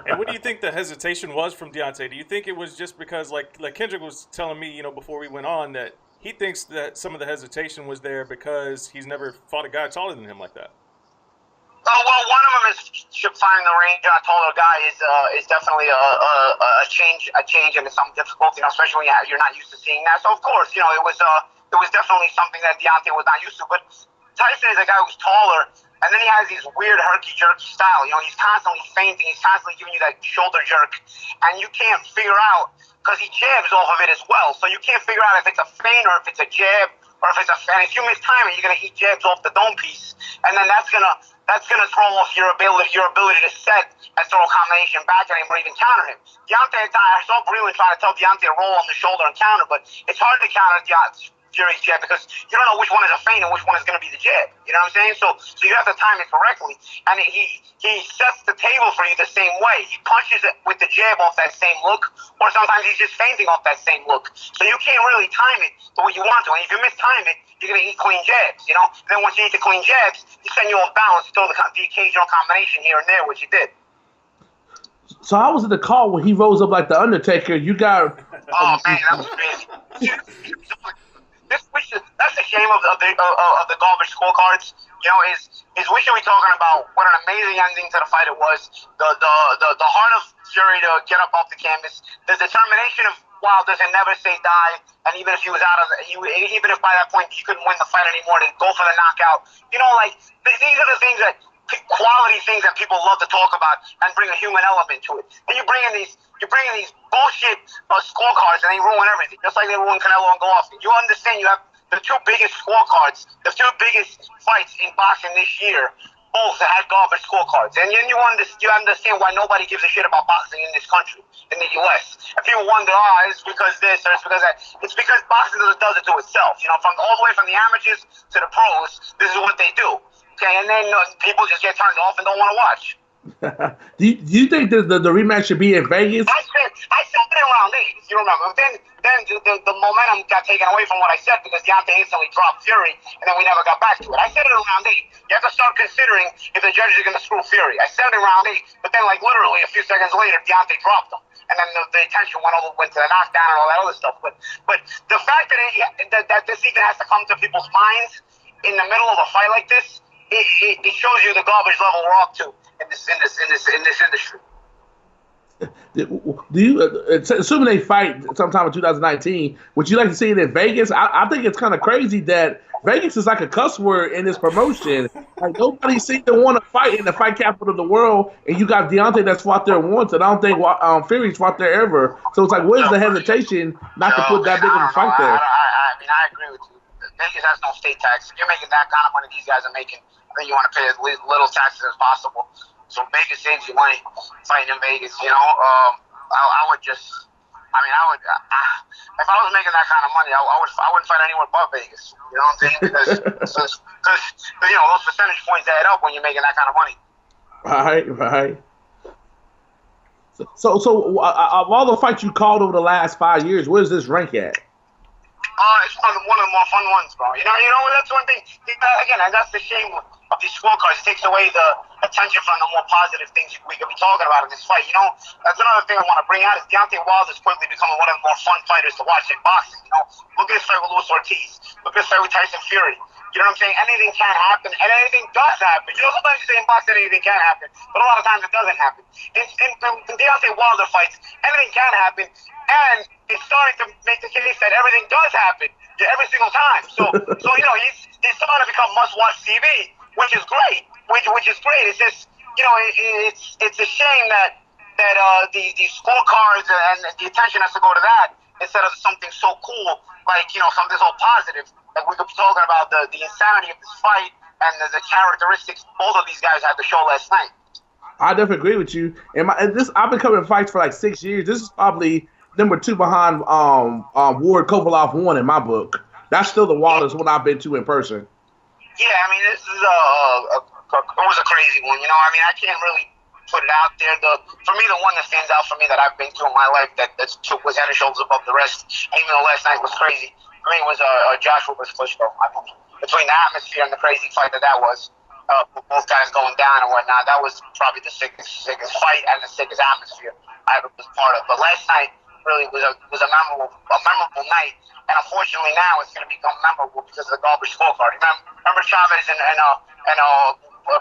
And what do you think the hesitation was from Deontay? Do you think it was just because, like Kendrick was telling me, before we went on, that he thinks that some of the hesitation was there because he's never fought a guy taller than him like that? Well, one of them is finding the range on a taller guy is definitely a change and it's some difficulty, especially when you're not used to seeing that. So of course, it was definitely something that Deontay was not used to. But Tyson is a guy who's taller, and then he has these weird herky-jerky style. He's constantly feinting. He's constantly giving you that shoulder jerk, and you can't figure out, because he jabs off of it as well. So you can't figure out if it's a feint or if it's a jab or if it's a feint. If you miss timing, you're gonna eat jabs off the dome piece, and then that's gonna throw off your ability to set and throw a combination back at him or even counter him. Deontay, I saw Breland trying to tell Deontay to roll on the shoulder and counter, but it's hard to counter Fury's jab because you don't know which one is a feint and which one is going to be the jab. You know what I'm saying? So you have to time it correctly. And he sets the table for you the same way. He punches it with the jab off that same look, or sometimes he's just feinting off that same look. So you can't really time it the way you want to. And if you mistime it, you're going to eat clean jabs, And then once you eat the clean jabs, you send you off balance, throw the occasional combination here and there, which you did. So I was at the call when he rose up like the Undertaker. You got... Oh, man, that was crazy. That's the shame of the garbage scorecards. Is we should be talking about what an amazing ending to the fight it was. The heart of Fury to get up off the canvas. The determination of Wilder to never say die. And even if he was even if by that point he couldn't win the fight anymore, to go for the knockout. These are the things that quality things that people love to talk about and bring a human element to it. And you bring in these bullshit scorecards and they ruin everything, just like they ruin Canelo and Golovkin. You understand? You have the two biggest scorecards, the two biggest fights in boxing this year. Both had garbage scorecards, and then you understand why nobody gives a shit about boxing in this country, in the U.S. And people wonder, it's because this or it's because that. It's because boxing does it to itself. You know, from all the way from the amateurs to the pros, this is what they do. Okay, and then people just get turned off and don't want to watch. do you think that the rematch should be in Vegas? I said it around 8. You remember? Then the momentum got taken away from what I said because Deontay instantly dropped Fury, and then we never got back to it. I said it around 8. You have to start considering if the judges are going to screw Fury. I said it around 8, but then like literally a few seconds later, Deontay dropped him, and then the attention went to the knockdown and all that other stuff. But the fact that this even has to come to people's minds in the middle of a fight like this, it shows you the garbage level we're up to in this industry. Do you, assuming they fight sometime in 2019, would you like to see it in Vegas? I think it's kind of crazy that Vegas is like a cuss word in this promotion. Like nobody seems to want to fight in the fight capital of the world, and you got Deontay that's fought there once, and I don't think Fury's fought there ever. So it's like, where's the hesitation not to put that big of a fight there? I mean, I agree with you. Vegas has no state tax. If you're making that kind of money these guys are making, I think you want to pay as little taxes as possible. So Vegas saves you money fighting in Vegas. You know, I would just, I mean, I would, if I was making that kind of money, I wouldn't fight anywhere but Vegas. You know what I'm saying? Because you know those percentage points add up when you're making that kind of money. Right. So of all the fights you called over the last 5 years, where's this rank at? It's one of the more fun ones, bro. You know, that's one thing. Again, that's the shame of these scorecards. It takes away the attention from the more positive things we could be talking about in this fight. You know, that's another thing I want to bring out is Deontay Wilder is quickly becoming one of the more fun fighters to watch in boxing. You know, look at his fight with Luis Ortiz. Look at his fight with Tyson Fury. You know what I'm saying? Anything can happen, and anything does happen. You know, sometimes you say in boxing anything can happen, but a lot of times it doesn't happen. In Deontay Wilder fights, anything can happen, and it's starting to make the case that everything does happen every single time. So you know, he's starting to become must-watch TV, which is great. Which is great. It's just, you know, it's a shame that these scorecards and the attention has to go to that instead of something so cool like, you know, something so positive. Like we could be talking about the insanity of this fight and the characteristics both of these guys had to show last night. I definitely agree with you. I've been covering fights for like 6 years. This is probably number 2 behind Ward Kovalev 1 in my book. That's still the wildest one I've been to in person. Yeah, I mean, this is it was a crazy one. You know, I mean, I can't really put it out there. For me, the one that stands out for me that I've been to in my life that was head and shoulders above the rest, even though last night was crazy, for me was Joshua versus Klitschko. I mean, between the atmosphere and the crazy fight that was, both guys going down and whatnot, that was probably the sickest fight and the sickest atmosphere I ever was part of. But last night really was a memorable night, and unfortunately now it's going to become memorable because of the garbage scorecard. Remember Chavez and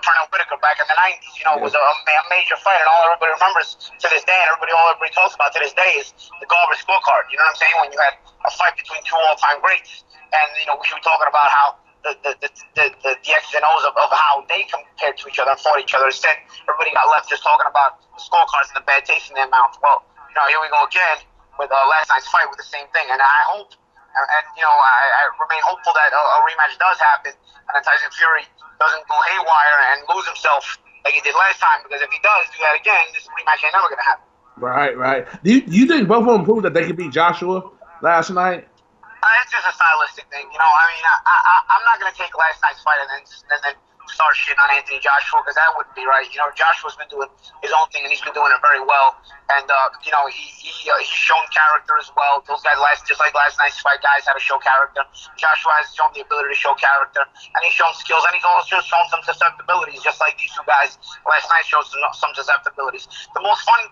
Pernell Whitaker back in the 90s, you know, it was a major fight, and all everybody remembers to this day, and all everybody talks about to this day is the garbage scorecard. You know what I'm saying? When you had a fight between two all-time greats, and you know we should be talking about how the X's and O's of how they compared to each other and fought each other. Instead, everybody got left just talking about the scorecards and the bad taste in their mouth. Well, you know, here we go again with last night's fight with the same thing, and I hope, and you know, I remain hopeful that a rematch does happen, and that Tyson Fury doesn't go haywire and lose himself like he did last time, because if he does do that again, this rematch ain't never going to happen. Right. Do you think both of them proved that they could beat Joshua last night? It's just a stylistic thing, you know. I mean, I'm not going to take last night's fight and then start shitting on Anthony Joshua, because that wouldn't be right. You know, Joshua's been doing his own thing, and he's been doing it very well. And you know, he's shown character as well. Those guys, just like last night's fight, guys had to show character. Joshua has shown the ability to show character, and he's shown skills, and he's also shown some susceptibilities, just like these two guys last night showed some susceptibilities. The most fun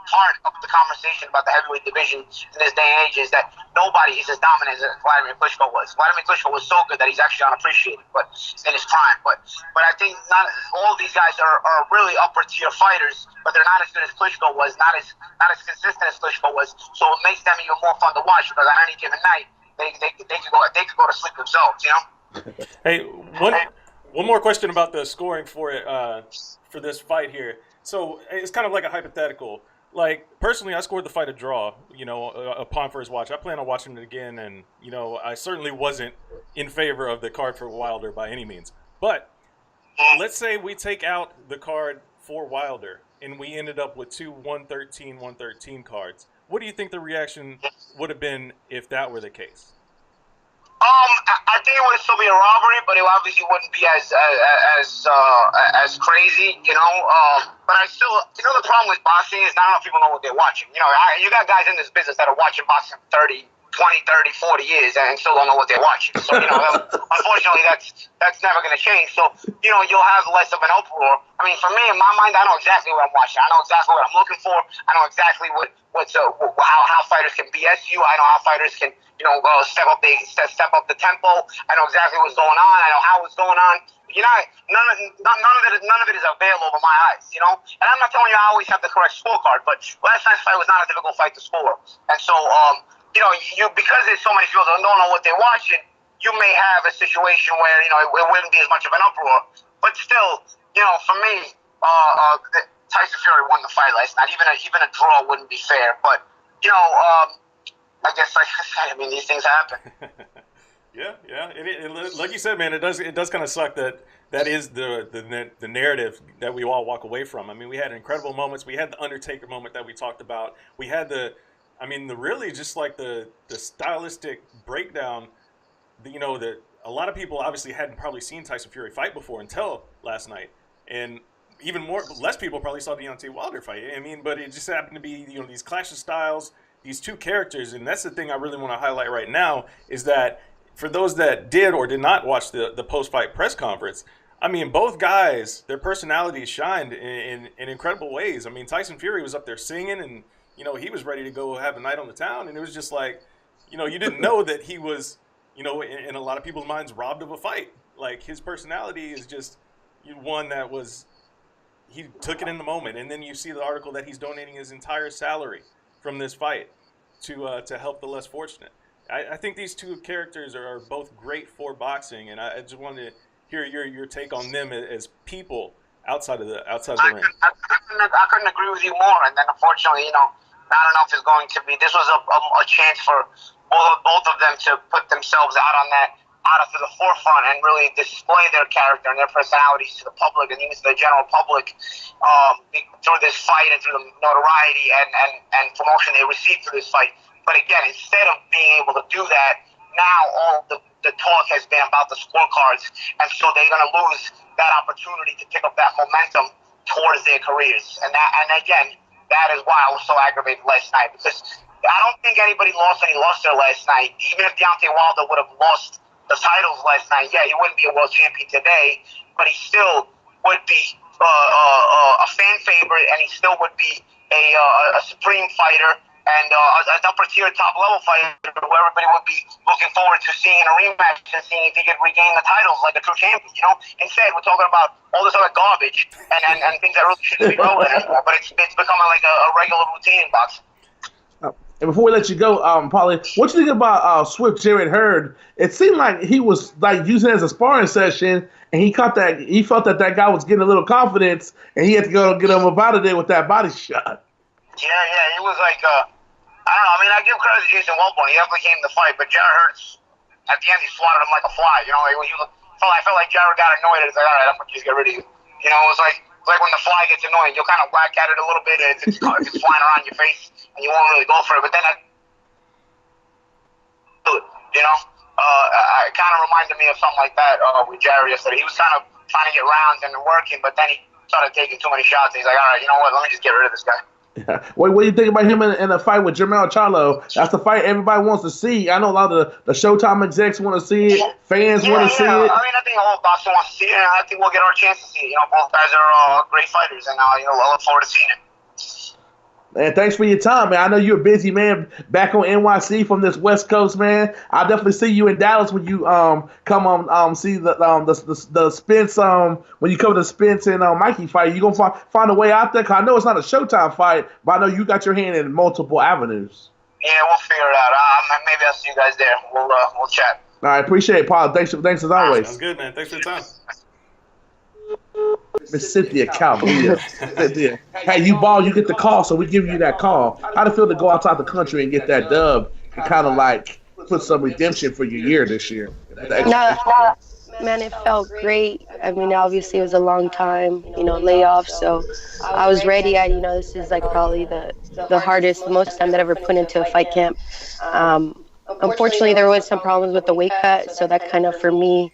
part of the conversation about the heavyweight division in this day and age is that nobody is as dominant as Vladimir Klitschko was. Vladimir Klitschko was so good that he's actually unappreciated, but in his prime. But I think not all of these guys are really upper tier fighters, but they're not as good as Klitschko was, not as consistent as Klitschko was. So it makes them even more fun to watch, because on any given night they could go to sleep themselves, you know. Hey, One more question about the scoring for it for this fight here. So it's kind of like a hypothetical. Like personally, I scored the fight a draw. Upon first watch, I plan on watching it again, and I certainly wasn't in favor of the card for Wilder by any means. But let's say we take out the card for Wilder, and we ended up with two 113 cards. What do you think the reaction would have been if that were the case? I think it would still be a robbery, but it obviously wouldn't be as crazy, But I still, the problem with boxing is not enough people know what they're watching. You got guys in this business that are watching boxing 20, 30, 40 years and still don't know what they're watching. So, unfortunately, that's never going to change. So, you'll have less of an uproar. I mean, for me, in my mind, I know exactly what I'm watching. I know exactly what I'm looking for. I know exactly how fighters can BS you. I know how fighters can, step up the tempo. I know exactly what's going on. I know how it's going on. None of it is a veil over my eyes, And I'm not telling you I always have the correct scorecard, but last night's fight was not a difficult fight to score. And so, because there's so many people that don't know what they're watching, you may have a situation where, it wouldn't be as much of an uproar. But still, for me, Tyson Fury won the fight last night. Even a draw wouldn't be fair. But, I guess, like I said, these things happen. Yeah. Like you said, man, it does kind of suck that is the narrative that we all walk away from. We had incredible moments. We had the Undertaker moment that we talked about. We had the really just like the stylistic breakdown. That a lot of people obviously hadn't probably seen Tyson Fury fight before until last night, and less people probably saw Deontay Wilder fight. But it just happened to be these clash of styles, these two characters, and that's the thing I really want to highlight right now is that for those that did or did not watch the post-fight press conference, both guys, their personalities shined in incredible ways. Tyson Fury was up there singing, and he was ready to go have a night on the town, and it was just like, you didn't know that he was, in a lot of people's minds, robbed of a fight. Like his personality is just one that was, he took it in the moment, and then you see the article that he's donating his entire salary from this fight to help the less fortunate. I think these two characters are both great for boxing, and I just wanted to hear your take on them as people outside of the ring. I couldn't agree with you more. And then unfortunately, I don't know if it's going to be. This was a chance for both of them to put themselves out of the forefront and really display their character and their personalities to the public and even to the general public through this fight and through the notoriety and promotion they received through this fight. But again, instead of being able to do that, now all the talk has been about the scorecards, and so they're going to lose that opportunity to pick up that momentum towards their careers. And again, that is why I was so aggravated last night, because I don't think anybody lost any luster last night. Even if Deontay Wilder would have lost the titles last night, he wouldn't be a world champion today, but he still would be a fan favorite, and he still would be a supreme fighter and an upper-tier, top-level fighter where everybody would be looking forward to seeing a rematch and seeing if he could regain the titles like a true champion, Instead, we're talking about all this other garbage and things that really shouldn't be relevant anymore, but it's becoming like a regular routine in boxing. And before we let you go, Paulie, what you think about Swift Jared Hurd? It seemed like he was like using it as a sparring session, and he felt that guy was getting a little confidence, and he had to go get him up out of there with that body shot. Yeah, he was like, I don't know. I give credit to Jason Wellborn. He definitely came to the fight, but Jared Hurd, at the end, he swatted him like a fly. I felt like Jared got annoyed. It's like, all right, I'm gonna just get rid of you. It was like when the fly gets annoying, you'll kind of whack at it a little bit if it's flying around your face, and you won't really go for it. But then it kind of reminded me of something like that with Jared yesterday. He was kind of trying to get rounds and working, but then he started taking too many shots. And he's like, all right, you know what? Let me just get rid of this guy. Yeah. What do you think about him in a fight with Jermell Charlo? That's the fight everybody wants to see. I know a lot of the Showtime execs want to see it. Fans want to see it. I think all of boxing wants to see it, and I think we'll get our chance to see it. Both guys are great fighters, and I look forward to seeing it. Man, thanks for your time, man. I know you're a busy man back on NYC from this West Coast, man. I'll definitely see you in Dallas when you come on see the Spence when you cover the Spence and Mikey fight. You gonna find a way out there? 'Cause I know it's not a Showtime fight, but I know you got your hand in multiple avenues. Yeah, we'll figure it out. Maybe I'll see you guys there. We'll chat. All right, appreciate it, Paul. Thanks as always. Sounds good, man. Thanks for your time. Miss Cynthia Calvillo. Cynthia, hey, you ball, you get the call, so we give you that call. How'd it feel to go outside the country and get that dub and kind of like put some redemption for your year this year? No, man, it felt great. I mean, obviously it was a long time, layoff. So I was ready. This is like probably the hardest, the most time that I ever put into a fight camp. Unfortunately, there was some problems with the weight cut, so that kind of for me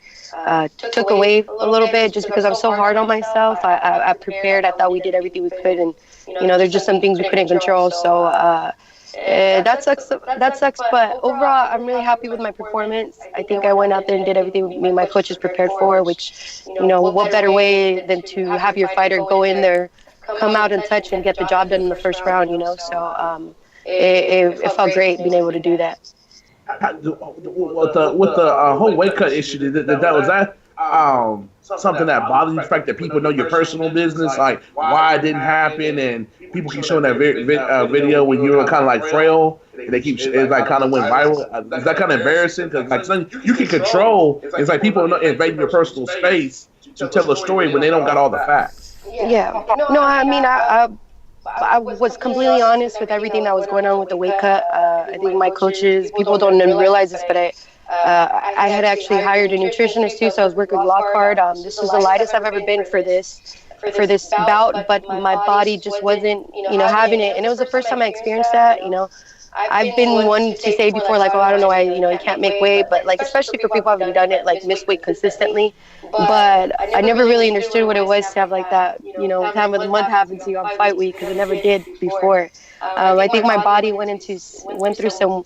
took away a little bit, just because I'm so hard on myself. I prepared. I thought we did everything we could, and there's just some things we couldn't control. So that sucks. That sucks. But overall, I'm really happy with my performance. I think I went out there and did everything me and my coaches prepared for. Which, what better way than to have your fighter go in there, come out and touch and get the job done in the first round. So it felt great being able to do that. With the whole weight cut issue, was that something that bothers you? The fact that people know your personal business, like why it didn't happen, and people keep showing that video when you were kind of like frail, and they keep it like kind of went viral. Is that kind of embarrassing? Because like something you can control, it's like people invading your personal space to tell a story when they don't got all the facts. Yeah. No, I mean I was completely honest with everything that was going on with the weight cut. I think my coaches, people don't realize this, but I had actually hired a nutritionist too, so I was working Lockhart. This was the lightest I've ever been for this bout, but my body just wasn't, having it, and it was the first time I experienced that. I've been one to say before, like, oh, I don't know why, you can't make weight, but like, especially for people who haven't done it, like miss weight consistently. But I never really understood what it was to have like that, time of the month happen to you on fight week, because I never did before. I think my body went through some.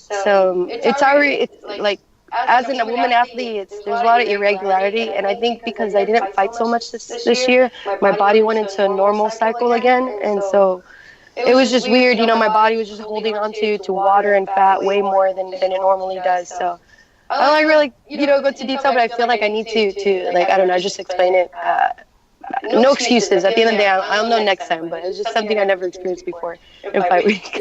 It's like, as a woman athlete, there's a lot of irregularity, and I think because I didn't fight so much this year, my body went into a normal cycle again, and so it was just weird. My body was just holding on to water and fat way more than it normally does. So I don't like really, go into detail, but I feel like I need to like, I don't know, just explain it. No excuses. At the end of the day, I'll know next time, but it's just something I never experienced before in fight week.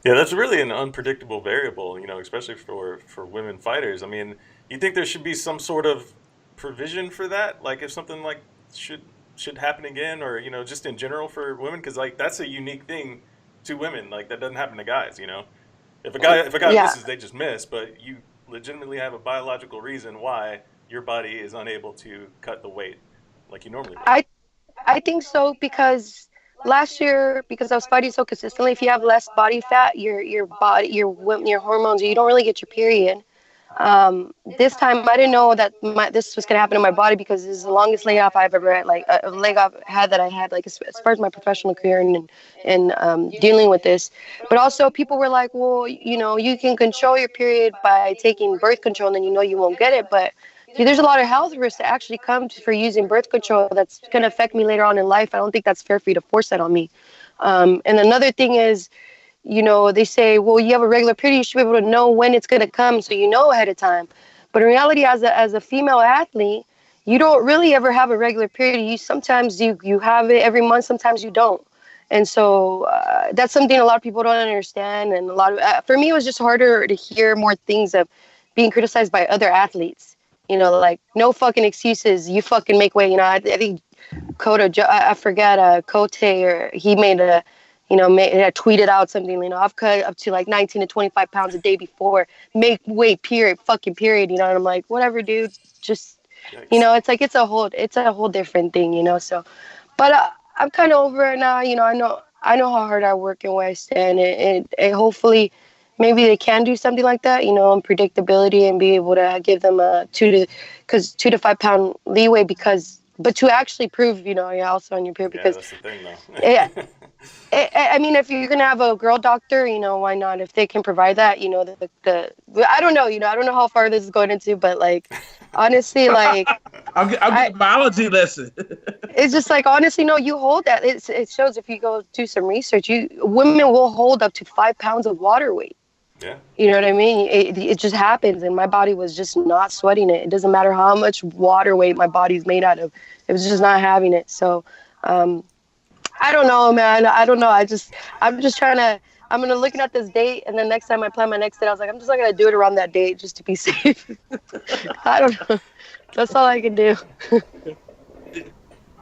Yeah, that's really an unpredictable variable, especially for women fighters. I mean, you think there should be some sort of provision for that? Like if something like should happen again, or, just in general for women? Because like that's a unique thing to women. Like that doesn't happen to guys, If a guy misses, they just miss, but you legitimately have a biological reason why your body is unable to cut the weight like you normally do. I think so, because last year, because I was fighting so consistently, if you have less body fat, your body, your hormones, you don't really get your period. This time I didn't know that this was going to happen in my body, because this is the longest layoff I've ever had, like a layoff that I had, like as far as my professional career and dealing with this. But also people were like, well, you can control your period by taking birth control, and then you won't get it. But there's a lot of health risks that actually come for using birth control that's going to affect me later on in life. I don't think that's fair for you to force that on me. And another thing is, they say, well, you have a regular period, you should be able to know when it's going to come, so ahead of time. But in reality, as a female athlete, you don't really ever have a regular period. Sometimes you have it every month, sometimes you don't. And so that's something a lot of people don't understand. And for me, it was just harder to hear more things of being criticized by other athletes. Like, no fucking excuses. You fucking make weight. I think Cote, or he made I tweeted out something, I've cut up to like 19 to 25 pounds a day before. Make weight, period, fucking period. And I'm like, whatever, dude. Just, it's like, it's a whole different thing, so. But I'm kind of over it now. I know how hard I work and where I stand. And hopefully, maybe they can do something like that, on predictability, and be able to give them a 2 to 5 pound leeway, but to actually prove, you're also on your period, because that's the thing, though. I mean, if you're gonna have a girl doctor, why not? If they can provide that, I don't know, I don't know how far this is going into, but like, honestly, like, I'll get a biology lesson. It's just like, honestly, no, you hold that. It shows, if you go do some research, women will hold up to 5 pounds of water weight. Yeah. You know what I mean? It just happens, and my body was just not sweating it. It doesn't matter how much water weight my body's made out of. It was just not having it. So, I don't know, man. I don't know. I'm just trying to. I'm gonna looking at this date, and then next time I plan my next date, I was like, I'm just not gonna do it around that date just to be safe. I don't know. That's all I can do.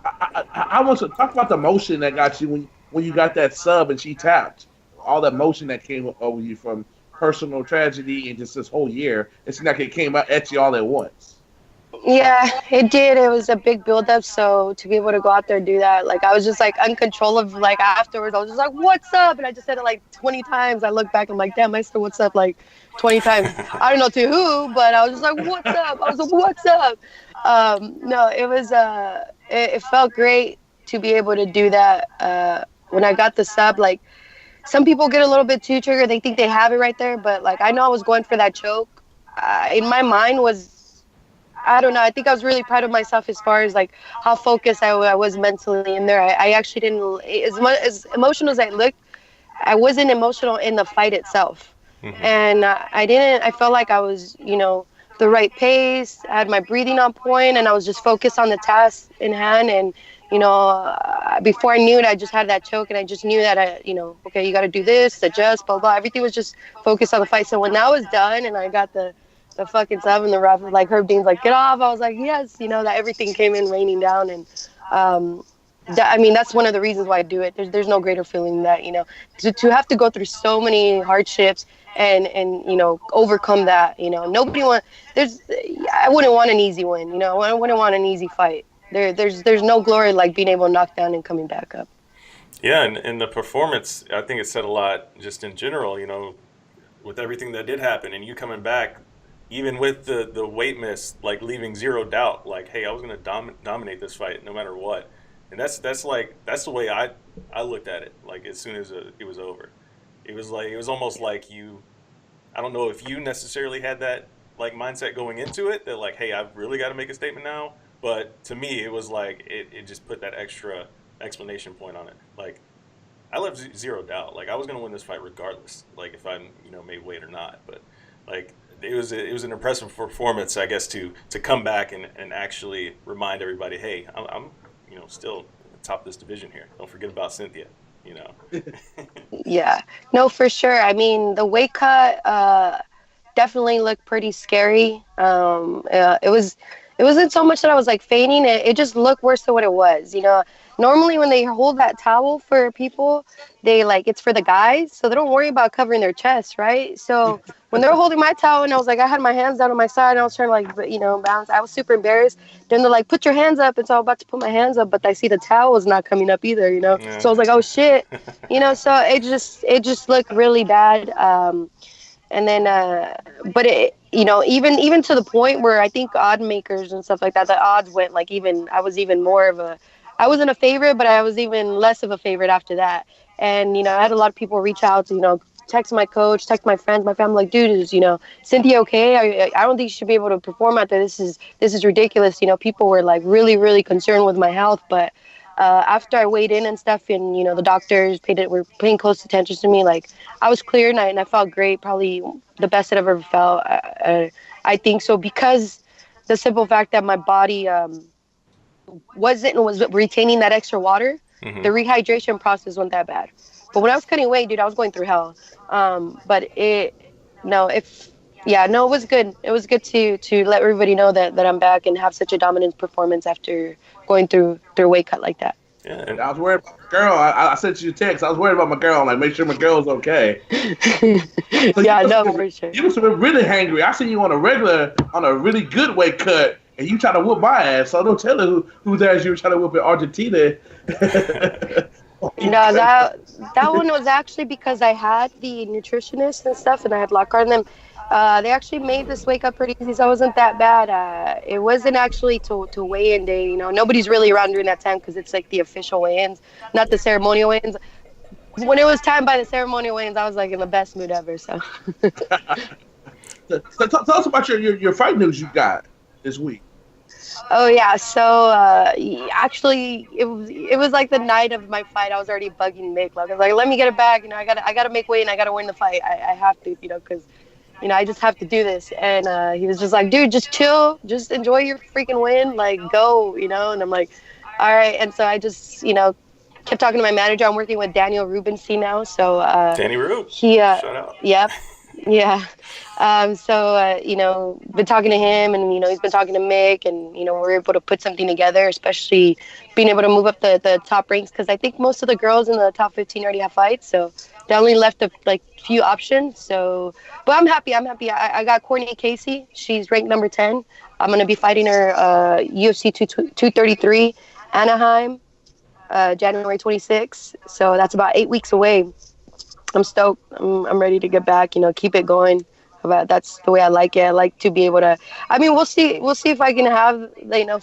I want to talk about the motion that got you when you got that sub and she tapped. All that motion that came over you from personal tragedy and just this whole year. It seemed like it came out at you all at once. Yeah, it did. It was a big buildup. So to be able to go out there and do that, like I was just like uncontrollable. Like afterwards, I was just like, "What's up?" And I just said it like 20 times. I look back, I'm like, "Damn, I said what's up like 20 times." I don't know to who, but I was just like, "What's up?" I was like, "What's up?" No, it was. It felt great to be able to do that. When I got the sub, like some people get a little bit too triggered. They think they have it right there, but like I know I was going for that choke. In my mind was I don't know. I think I was really proud of myself as far as like how focused I was mentally in there. I actually didn't as emotional as I looked. I wasn't emotional in the fight itself, and I didn't. I felt like I was, the right pace. I had my breathing on point, and I was just focused on the task in hand. And before I knew it, I just had that choke, and I just knew that okay, you got to do this, adjust, blah blah. Everything was just focused on the fight. So when that was done, and I got the fucking sub and the ref, like Herb Dean's like, get off. I was like, yes, that everything came in raining down. And that's one of the reasons why I do it. There's no greater feeling than that, to have to go through so many hardships and overcome that, nobody I wouldn't want an easy win, I wouldn't want an easy fight. There's no glory like being able to knock down and coming back up. Yeah, and the performance, I think it said a lot just in general, with everything that did happen and you coming back, even with the weight miss, like leaving zero doubt, like, hey, I was going to dominate this fight no matter what. And that's the way I looked at it. Like as soon as it was over, it was almost like I don't know if you necessarily had that like mindset going into it that like, hey, I've really got to make a statement now. But to me, it was like it just put that extra explanation point on it. Like I left zero doubt. Like I was going to win this fight regardless. Like if I made weight or not. But like it was an impressive performance, I guess, to come back and actually remind everybody, hey, I'm still at the top of this division here. Don't forget about Cynthia. Yeah, no, for sure. I mean, the weight cut definitely looked pretty scary. It wasn't so much that I was like fainting. It just looked worse than what it was. Normally when they hold that towel for people, they like it's for the guys, so they don't worry about covering their chest, right? So when they were holding my towel and I was like, I had my hands down on my side and I was trying to like, balance. I was super embarrassed. Then they're like, put your hands up. And so I was about to put my hands up, but I see the towel was not coming up either, Yeah. So I was like, oh shit, so it just looked really bad. And then, but it, even to the point where I think odd makers and stuff like that, the odds went like I was even more of I wasn't a favorite, but I was even less of a favorite after that. And, I had a lot of people reach out to, text my coach, text my friends, my family, like, dude, is, Cynthia okay? I don't think she should be able to perform out there. This is ridiculous. People were like really, really concerned with my health. But after I weighed in and stuff and, the doctors were paying close attention to me, like I was clear and I felt great. Probably the best that I've ever felt. I think so because the simple fact that my body was retaining that extra water. The rehydration process wasn't that bad. But when I was cutting weight, dude, I was going through hell. But it was good. It was good to let everybody know that I'm back and have such a dominant performance after going through a weight cut like that. Yeah, and I was worried about my girl. I sent you a text. I was worried about my girl. Like, make sure my girl's okay. So yeah, no, for sure. You must have been really hangry. I seen you on a really good weight cut, and you try to whoop my ass. So don't tell her whose ass you were trying to whoop in Argentina. No, that one was actually because I had the nutritionist and stuff, and I had Lockhart and them. They actually made this wake up pretty easy, so it wasn't that bad. It wasn't actually to weigh-in day. Nobody's really around during that time because it's like the official weigh-ins, not the ceremonial weigh-ins. When it was time by the ceremonial weigh-ins, I was like in the best mood ever. So, so tell us about your fight news you got this week. Oh yeah, so actually it was like the night of my fight. I was already bugging Mick. Like I was like, let me get it back. I gotta make weight and I gotta win the fight. I have to, because I just have to do this. And he was just like, dude, just chill, just enjoy your freaking win, like go, And I'm like, all right. And so I just kept talking to my manager. I'm working with Daniel Rubenstein now. So Danny Rube. He shout out. Yep. Yeah. Been talking to him, and he's been talking to Mick, and we're able to put something together, especially being able to move up the top ranks, because I think most of the girls in the top 15 already have fights, so they only left a few options. So, but I'm happy. I got Courtney Casey. She's ranked number 10. I'm gonna be fighting her UFC 233 Anaheim, January 26th. So that's about 8 weeks away. I'm stoked. I'm ready to get back. Keep it going. But that's the way I like it. I like to be able to. I mean, we'll see. We'll see if I can have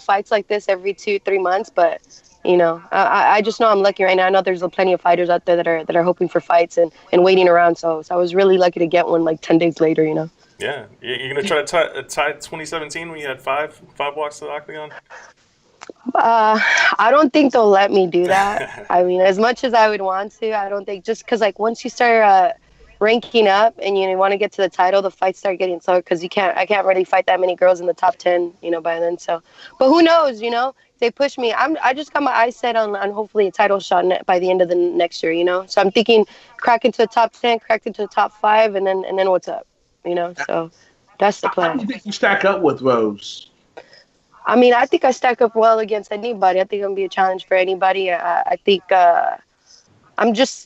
fights like this every 2-3 months. But I just know I'm lucky right now. I know there's plenty of fighters out there that are hoping for fights and waiting around. So I was really lucky to get one like 10 days later. Yeah, you're gonna try to tie 2017 when you had five walks to the octagon. I don't think they'll let me do that. I mean, as much as I would want to, I don't think, just because once you start ranking up and you want to get to the title, the fights start getting slower, because I can't really fight that many girls in the top 10, by then. So, but who knows, if they push me. I just got my eyes set on hopefully a title shot by the end of the next year. So I'm thinking crack into the top 10, crack into the top 5, and then what's up, So that's the plan. How do you think you stack up with Rose? I mean, I think I stack up well against anybody. I think I'm gonna be a challenge for anybody. I think I'm just.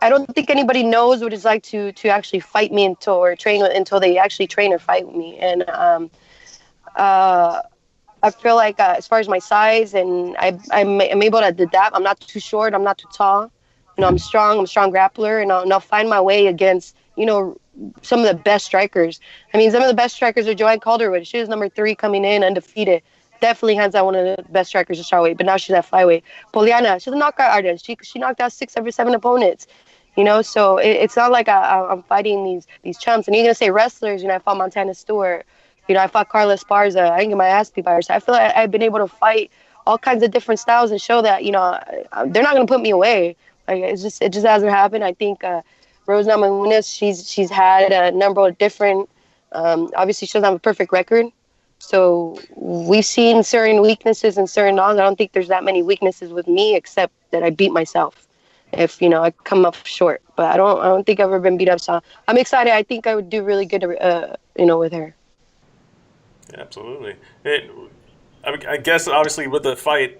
I don't think anybody knows what it's like to actually fight me or train until they actually train or fight with me. And I feel like as far as my size, and I'm able to adapt. I'm not too short. I'm not too tall. I'm strong. I'm a strong grappler, and I'll find my way against some of the best strikers. I mean, some of the best strikers are Joanne Calderwood. She was number 3 coming in, undefeated. Definitely hands down one of the best strikers in strawweight, but now she's at flyweight. Poliana, she's a knockout artist. She knocked out 6 of her 7 opponents. So it's not like I'm fighting these chumps. And you're gonna say wrestlers. I fought Montana Stewart. I fought Carla Esparza. I didn't get my ass beat by her. So I feel like I've been able to fight all kinds of different styles and show that they're not gonna put me away. Like it just hasn't happened. I think Rose Namajunas, she's had a number of different. Obviously, she doesn't have a perfect record. So we've seen certain weaknesses and certain knowledge. I don't think there's that many weaknesses with me, except that I beat myself. If I come up short, but I don't think I've ever been beat up. So I'm excited. I think I would do really good, with her. Yeah, absolutely. I guess obviously with the fight,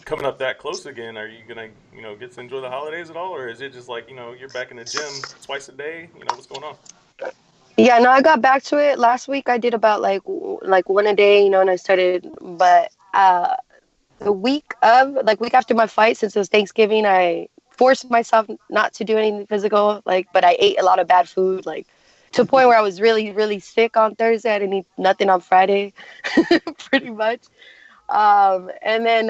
coming up that close again, are you gonna get to enjoy the holidays at all, or is it just like you're back in the gym twice a day? What's going on? Yeah, no, I got back to it last week. I did about like one a day, and I started. But the week after my fight, since it was Thanksgiving, I forced myself not to do anything physical. But I ate a lot of bad food, to a point where I was really, really sick on Thursday. I didn't eat nothing on Friday, pretty much. And then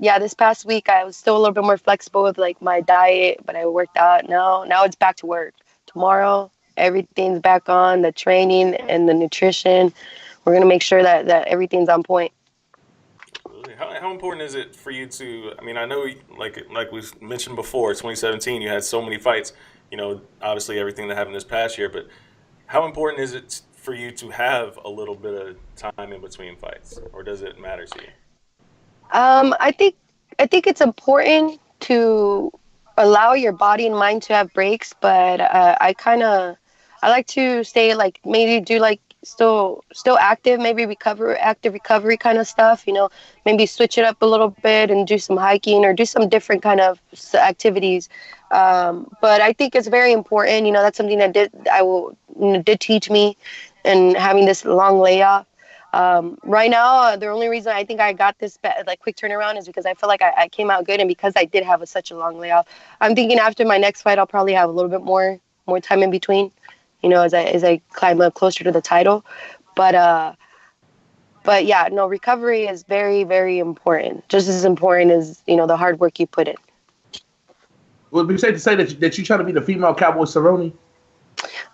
this past week I was still a little bit more flexible with my diet, but I worked out. Now it's back to work. Tomorrow everything's back on, the training and the nutrition. We're gonna make sure that everything's on point. How important is it for you to? I mean, I know like we mentioned before, 2017, you had so many fights. Obviously everything that happened this past year, but how important is it for you to have a little bit of time in between fights, or does it matter to you? I think it's important to allow your body and mind to have breaks, but I like to stay maybe do still active, maybe active recovery kind of stuff. Maybe switch it up a little bit and do some hiking or do some different kind of activities. But I think it's very important. That's something that did teach me, and having this long layoff. Right now, the only reason I think I got this quick turnaround is because I feel like I came out good, and because I did have such a long layoff. I'm thinking after my next fight, I'll probably have a little bit more time in between, as I climb up closer to the title. But yeah, no, recovery is very, very important. Just as important as the hard work you put in. Would it be safe to say that you try to be the female Cowboy Cerrone?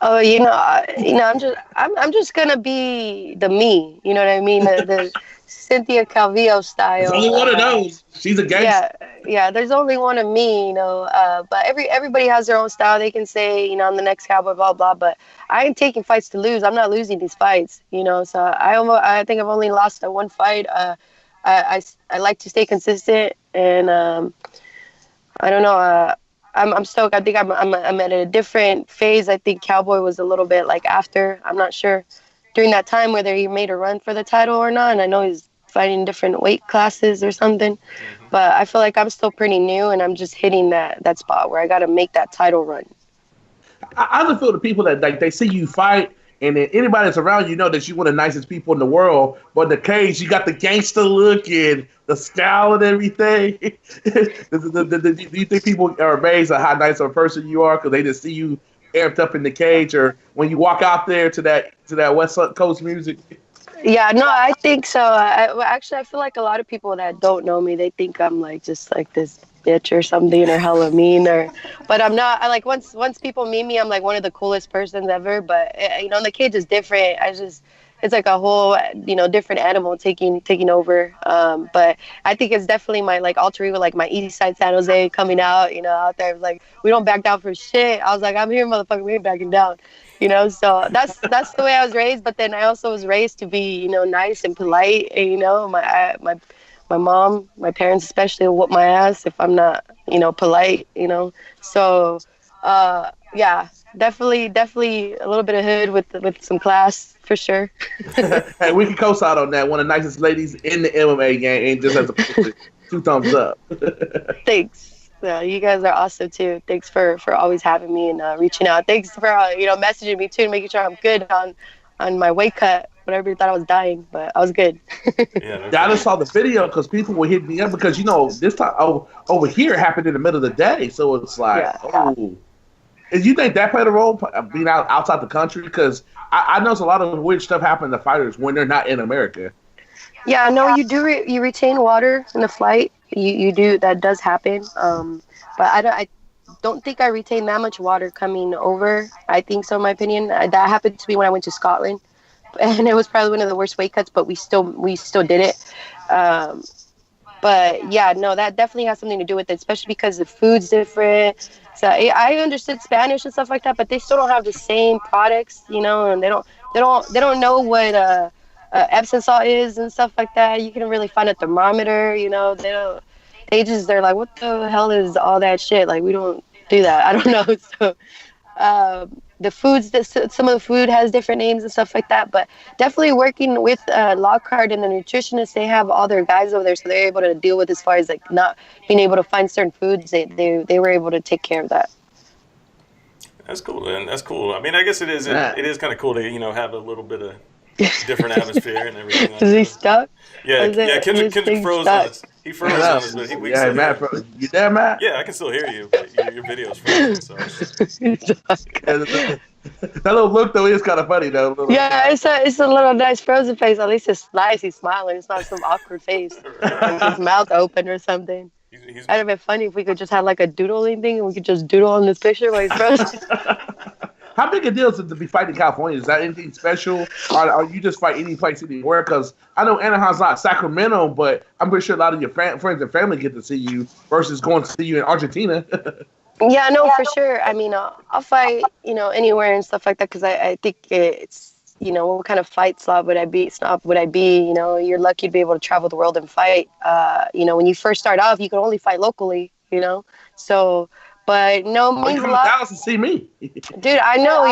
Oh, I'm just gonna be the me. You know what I mean? The Cynthia Calvillo style. There's only one of those. She's a gangster. Yeah. There's only one of me. But everybody has their own style. They can say, I'm the next Cowboy, blah blah. But I ain't taking fights to lose. I'm not losing these fights. So I think I've only lost one fight. I like to stay consistent, and I don't know. I'm stoked. I think I'm at a different phase. I think Cowboy was a little bit like after. I'm not sure during that time whether he made a run for the title or not. And I know he's fighting different weight classes or something. Mm-hmm. But I feel like I'm still pretty new, and I'm just hitting that spot where I got to make that title run. I just feel the people that like they see you fight, and then anybody that's around you know that you're one of the nicest people in the world. But in the cage, you got the gangster look and the scowl and everything. Do you think people are amazed at how nice of a person you are because they just see you amped up in the cage, or when you walk out there to that West Coast music? Yeah, no, I think so. Actually, I feel like a lot of people that don't know me, they think I'm like just like this bitch or something or hella mean but I'm not. I like once people meet me, I'm like one of the coolest persons ever. But the cage is different. It's like a whole different animal taking over. But I think it's definitely my like alter ego, like my East Side San Jose coming out. Out there like we don't back down for shit. I was like, I'm here, motherfucker. We ain't backing down. So that's the way I was raised. But then I also was raised to be, nice and polite. And, my mom, my parents especially, will whoop my ass if I'm not, polite. So, yeah, definitely a little bit of hood with some class for sure. Hey, we can co-sign on that. One of the nicest ladies in the MMA game, and just as a 2 thumbs up. Thanks. Yeah, you guys are awesome too. Thanks for always having me and reaching out. Thanks for messaging me too, making sure I'm good on my weight cut. But everybody thought I was dying, but I was good. Yeah, I just saw the video because people were hitting me up because this time over here happened in the middle of the day, so it's like, oh. And you think that played a role being outside the country? Because I know a lot of weird stuff happen to fighters when they're not in America. Yeah, no, you do. You retain water in the flight. You do. That does happen. But I don't think I retained that much water coming over. I think so, in my opinion. That happened to me when I went to Scotland, and it was probably one of the worst weight cuts. But we still did it. But yeah, no, that definitely has something to do with it, especially because the food's different. So I understood Spanish and stuff like that, but they still don't have the same products, and they don't know what Epsom salt is and stuff like that. You can really find a thermometer, they're like, what the hell is all that shit? Like, we don't do that. I don't know. So the foods, some of the food has different names and stuff like that, but definitely working with Lockhart and the nutritionists, they have all their guys over there, so they're able to deal with as far as like not being able to find certain foods. They were able to take care of that. That's cool, man. That's cool. I mean, I guess it is kind of cool to have a little bit of different atmosphere and everything. Like is he stuck? Yeah, Kendrick froze on us. He froze on us, but we can Matt, you there, Matt? Yeah, I can still hear you, but your video's frozen. So. That little look though is kind of funny though. Yeah, it's a little nice frozen face. At least it's nice. He's smiling. It's not some awkward face, like his mouth open or something. It'd have been funny if we could just have like a doodling thing and we could just doodle on this picture while he's frozen. How big a deal is it to be fighting in California? Is that anything special? Or you just fight any place anywhere? Because I know Anaheim's not Sacramento, but I'm pretty sure a lot of your friends and family get to see you versus going to see you in Argentina. Yeah, no, for sure. I mean, I'll fight, anywhere and stuff like that because I think it's, what kind of fight snob would I be? You're lucky to be able to travel the world and fight. When you first start off, you can only fight locally, So, but no, you come to Dallas to see me, dude. I know,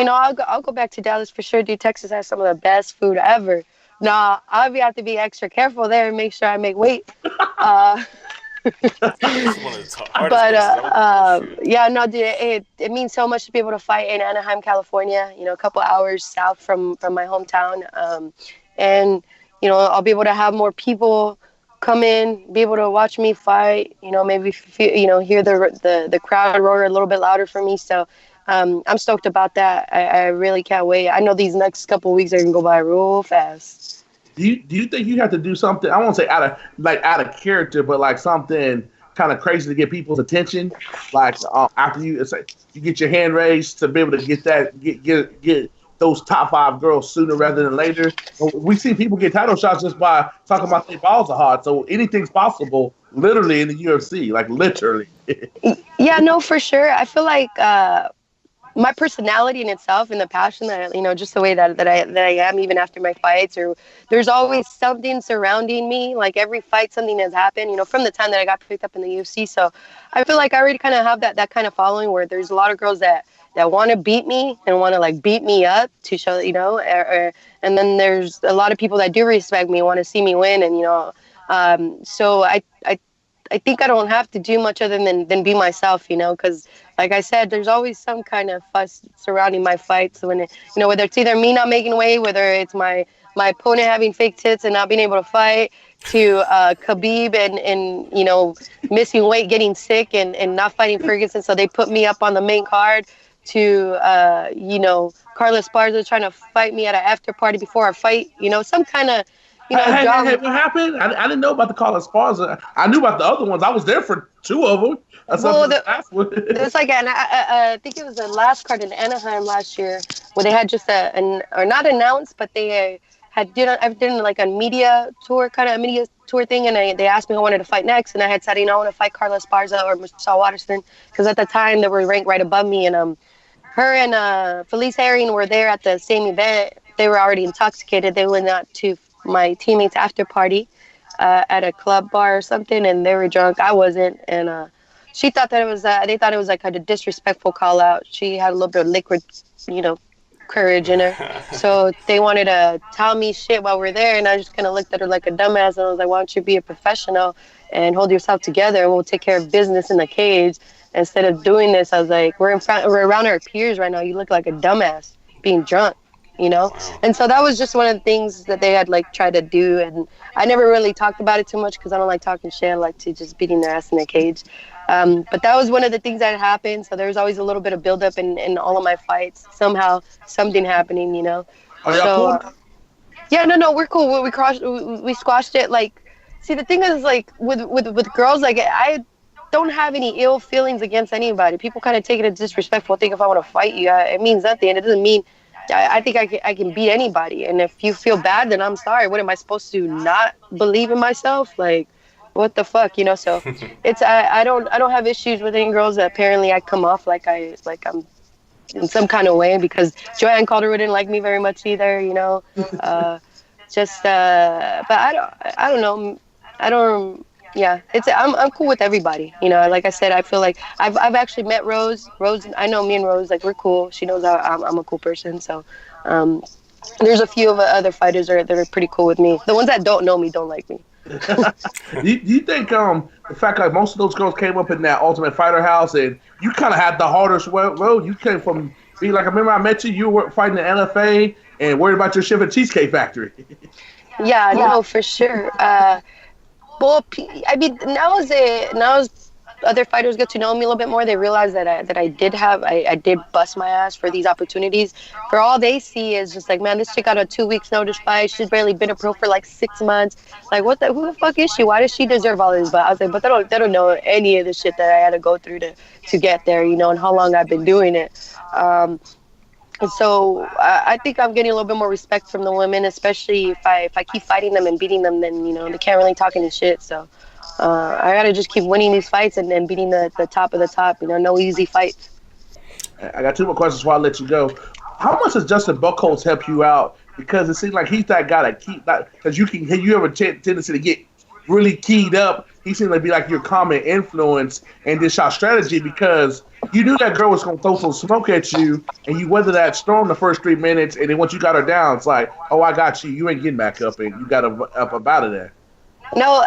I'll go back to Dallas for sure. Dude, Texas has some of the best food ever. Nah, I'll have to be extra careful there and make sure I make weight. Yeah, no, dude, it means so much to be able to fight in Anaheim, California. A couple hours south from my hometown, and I'll be able to have more people come in, be able to watch me fight. Maybe hear the crowd roar a little bit louder for me. So I'm stoked about that. I really can't wait. I know these next couple of weeks are gonna go by real fast. Do you think you have to do something? I won't say out of character, but like something kind of crazy to get people's attention. Like after you get your hand raised to be able to get those top 5 girls sooner rather than later. We see people get title shots just by talking about their balls are hard. So anything's possible, literally in the UFC, like literally. Yeah, no, for sure. I feel like my personality in itself and the passion that, just the way that I am even after my fights, or there's always something surrounding me. Like every fight, something has happened, from the time that I got picked up in the UFC. So I feel like I already kind of have that kind of following where there's a lot of girls that want to beat me and want to like beat me up to show, and then there's a lot of people that do respect me, want to see me win. And, so I think I don't have to do much other than be myself, because like I said, there's always some kind of fuss surrounding my fights when whether it's either me not making weight, whether it's my opponent having fake tits and not being able to fight, to Khabib and missing weight, getting sick and not fighting Ferguson, so they put me up on the main card, to Carlos Esparza trying to fight me at an after party before our fight, some kind of Hey, what happened? I didn't know about the Carlos Esparza. I knew about the other ones. I was there for 2 of them. It was like I think it was the last card in Anaheim last year where they had just or not announced, but they had did like a media tour thing, and they asked me who I wanted to fight next, and I had said, I want to fight Carlos Esparza or Michelle Waterson, because at the time they were ranked right above me, and her and Felice Herring were there at the same event. They were already intoxicated. They went out to my teammates' after party at a club bar or something, and they were drunk. I wasn't, and she thought that it was. They thought it was like a disrespectful call out. She had a little bit of liquid, courage in her. So they wanted to tell me shit while we're there, and I just kind of looked at her like a dumbass, and I was like, "Why don't you be a professional and hold yourself together, and we'll take care of business in the cage instead of doing this?" I was like, "We're around our peers right now. You look like a dumbass being drunk." And so that was just one of the things that they had like tried to do, and I never really talked about it too much because I don't like talking shit. I like to just beating their ass in the cage. But that was one of the things that happened. So there was always a little bit of buildup in all of my fights. Somehow something happening, Are y'all cool? Yeah, no, we're cool. We squashed it. Like, see, the thing is, like with girls, like I don't have any ill feelings against anybody. People kind of take it as disrespectful. I think if I want to fight you, it means nothing. It doesn't mean. I think I can beat anybody, and if you feel bad, then I'm sorry. What am I supposed to not believe in myself? Like, what the fuck, So it's I don't have issues with any girls that apparently I come off like I'm in some kind of way, because Joanne Calderwood didn't like me very much either, but I don't know. Yeah, I'm cool with everybody. Like I said, I feel like I've actually met Rose. I know me and Rose, like, we're cool. She knows I'm a cool person. So there's a few of other fighters that are pretty cool with me. The ones that don't know me don't like me. Do you think the fact like most of those girls came up in that Ultimate Fighter house, and you kind of had the hardest road? You came from being like, I remember I met you were fighting the NFA and worried about your shift at Cheesecake Factory. Yeah, no, for sure. Well, I mean, now as other fighters get to know me a little bit more, they realize that I did bust my ass for these opportunities. For all they see is just like, man, this chick got a 2 weeks notice fight. She's barely been a pro for like 6 months. Like, who the fuck is she? Why does she deserve all this? But I was like, but they don't know any of the shit that I had to go through to get there, and how long I've been doing it. And so I think I'm getting a little bit more respect from the women, especially if I keep fighting them and beating them, then, they can't really talk any shit. So I got to just keep winning these fights and then beating the top of the top. No easy fights. I got 2 more questions before I let you go. How much does Justin Buchholz help you out? Because it seems like he's that guy that keep that, because you have a tendency to get really keyed up. He seemed to be like your common influence and this shot strategy, because you knew that girl was going to throw some smoke at you, and you weathered that storm the first 3 minutes, and then once you got her down, it's like, oh, I got you. You ain't getting back up, and you got up out of there. No,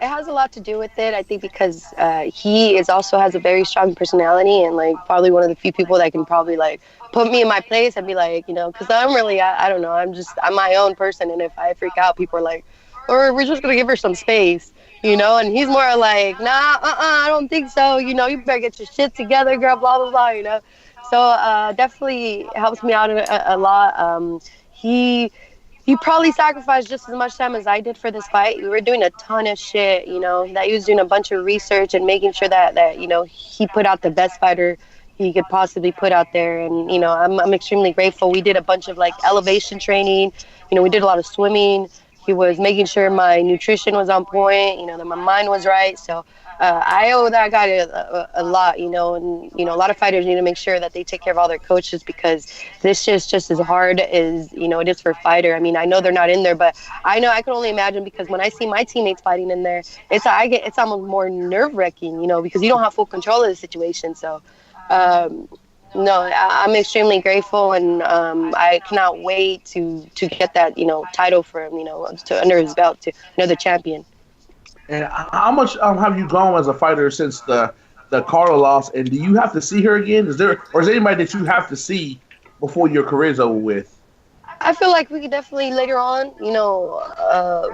it has a lot to do with it. I think because he also has a very strong personality, and like probably one of the few people that can probably like put me in my place and be like, because I'm really, I don't know, I'm my own person, and if I freak out, people are like, or we're just gonna give her some space. And he's more like, nah, I don't think so. You better get your shit together, girl, blah, blah, blah, So definitely helps me out a lot. He probably sacrificed just as much time as I did for this fight. We were doing a ton of shit, that he was doing a bunch of research and making sure that he put out the best fighter he could possibly put out there. And, I'm extremely grateful. We did a bunch of like elevation training. We did a lot of swimming. He was making sure my nutrition was on point, that my mind was right. So I owe that guy a lot, and a lot of fighters need to make sure that they take care of all their coaches, because this is just as hard as it is for a fighter. I mean, I know they're not in there, but I know I can only imagine, because when I see my teammates fighting in there, it's almost more nerve-wracking, because you don't have full control of the situation. So no, I'm extremely grateful, and I cannot wait to get that title for him, to under his belt, to another champion. And how much have you grown as a fighter since the Carla loss? And do you have to see her again? Is there anybody that you have to see before your career's over with? I feel like we could definitely later on,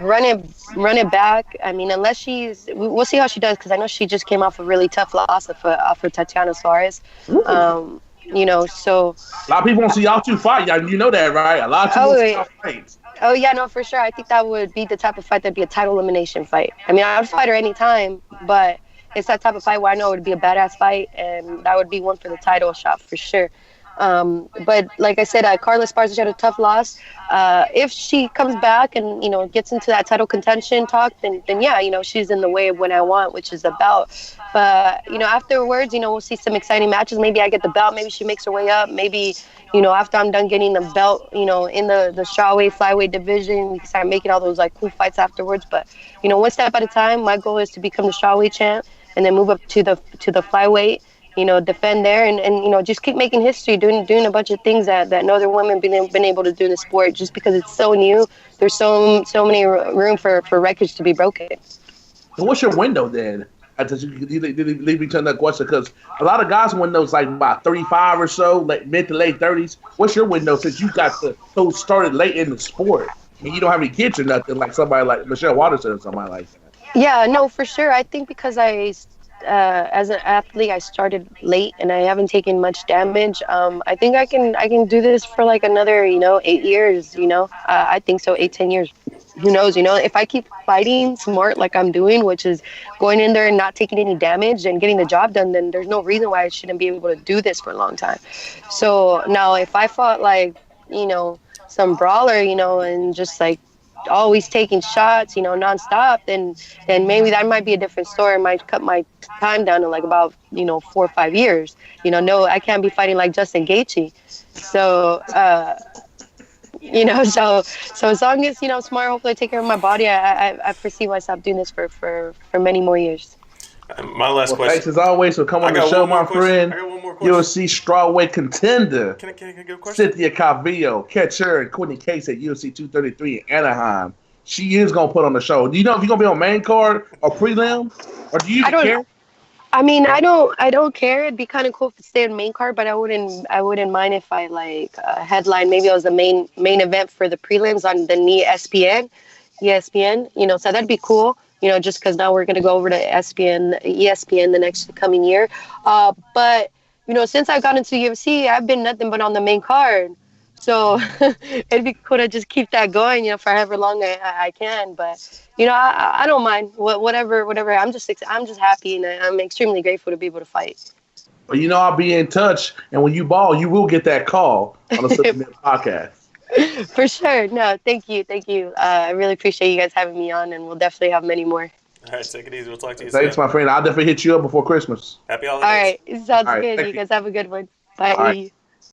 run it back. I mean, unless we'll see how she does, because I know she just came off a really tough loss off of Tatiana Suarez. So a lot of people want to see y'all two fight. You know that, right? A lot of people want to see y'all fight. Oh yeah, no, for sure. I think that would be the type of fight that'd be a title elimination fight. I mean, I'd fight her anytime, but it's that type of fight where I know it would be a badass fight, and that would be one for the title shot for sure. But like I said, Carla Esparza had a tough loss. If she comes back and gets into that title contention talk, then yeah, she's in the way of what I want, which is a belt. But afterwards, we'll see some exciting matches. Maybe I get the belt. Maybe she makes her way up. Maybe after I'm done getting the belt, in the strawweight, flyweight division, we can start making all those like cool fights afterwards. But one step at a time. My goal is to become the strawweight champ, and then move up to the flyweight. Defend there, and just keep making history, doing a bunch of things that no other women been able to do in the sport. Just because it's so new, there's so many room for records to be broken. So what's your window then? You leave me to that question, because a lot of guys' windows like about 35 or so, mid to late 30s. What's your window, since you got those started late in the sport and you don't have any kids or nothing, like somebody like Michelle Waterson or somebody like that? Yeah, no, for sure. I think because as an athlete, I started late and I haven't taken much damage. I think I can do this for like another 8 years. I think so, 8-10 years. Who knows? If I keep fighting smart like I'm doing, which is going in there and not taking any damage and getting the job done, then there's no reason why I shouldn't be able to do this for a long time. So now, if I fought like some brawler, and just like always taking shots, nonstop, then maybe that might be a different story. I might cut my time down to like about 4 or 5 years. No, I can't be fighting like Justin Gaethje. So so as long as smart, hopefully I take care of my body, I foresee myself doing this for many more years. My last question. Thanks as always for coming on the show, my friend. UFC strawweight contender. Can I get a question? Cynthia Calvillo. Catch her and Courtney Case at UFC 233 in Anaheim. She is gonna put on the show. Do you know if you're gonna be on main card or prelim, or do you care? I mean, I don't care. It'd be kind of cool if it stayed on main card, but I wouldn't mind if I headline. Maybe I was the main event for the prelims on the ESPN. So that'd be cool. Just because now we're gonna go over to ESPN the next coming year. But since I've gotten into UFC, I've been nothing but on the main card. So it'd be cool to just keep that going, for however long I can. But I don't mind whatever. I'm just happy, and I'm extremely grateful to be able to fight. Well, I'll be in touch, and when you ball, you will get that call on the Super podcast. For sure. No, thank you. I really appreciate you guys having me on, and we'll definitely have many more. All right, take it easy. We'll talk to you Thanks, soon. my friend. I'll definitely hit you up before Christmas. Happy holidays. All right, sounds good. You guys have a good one. Bye.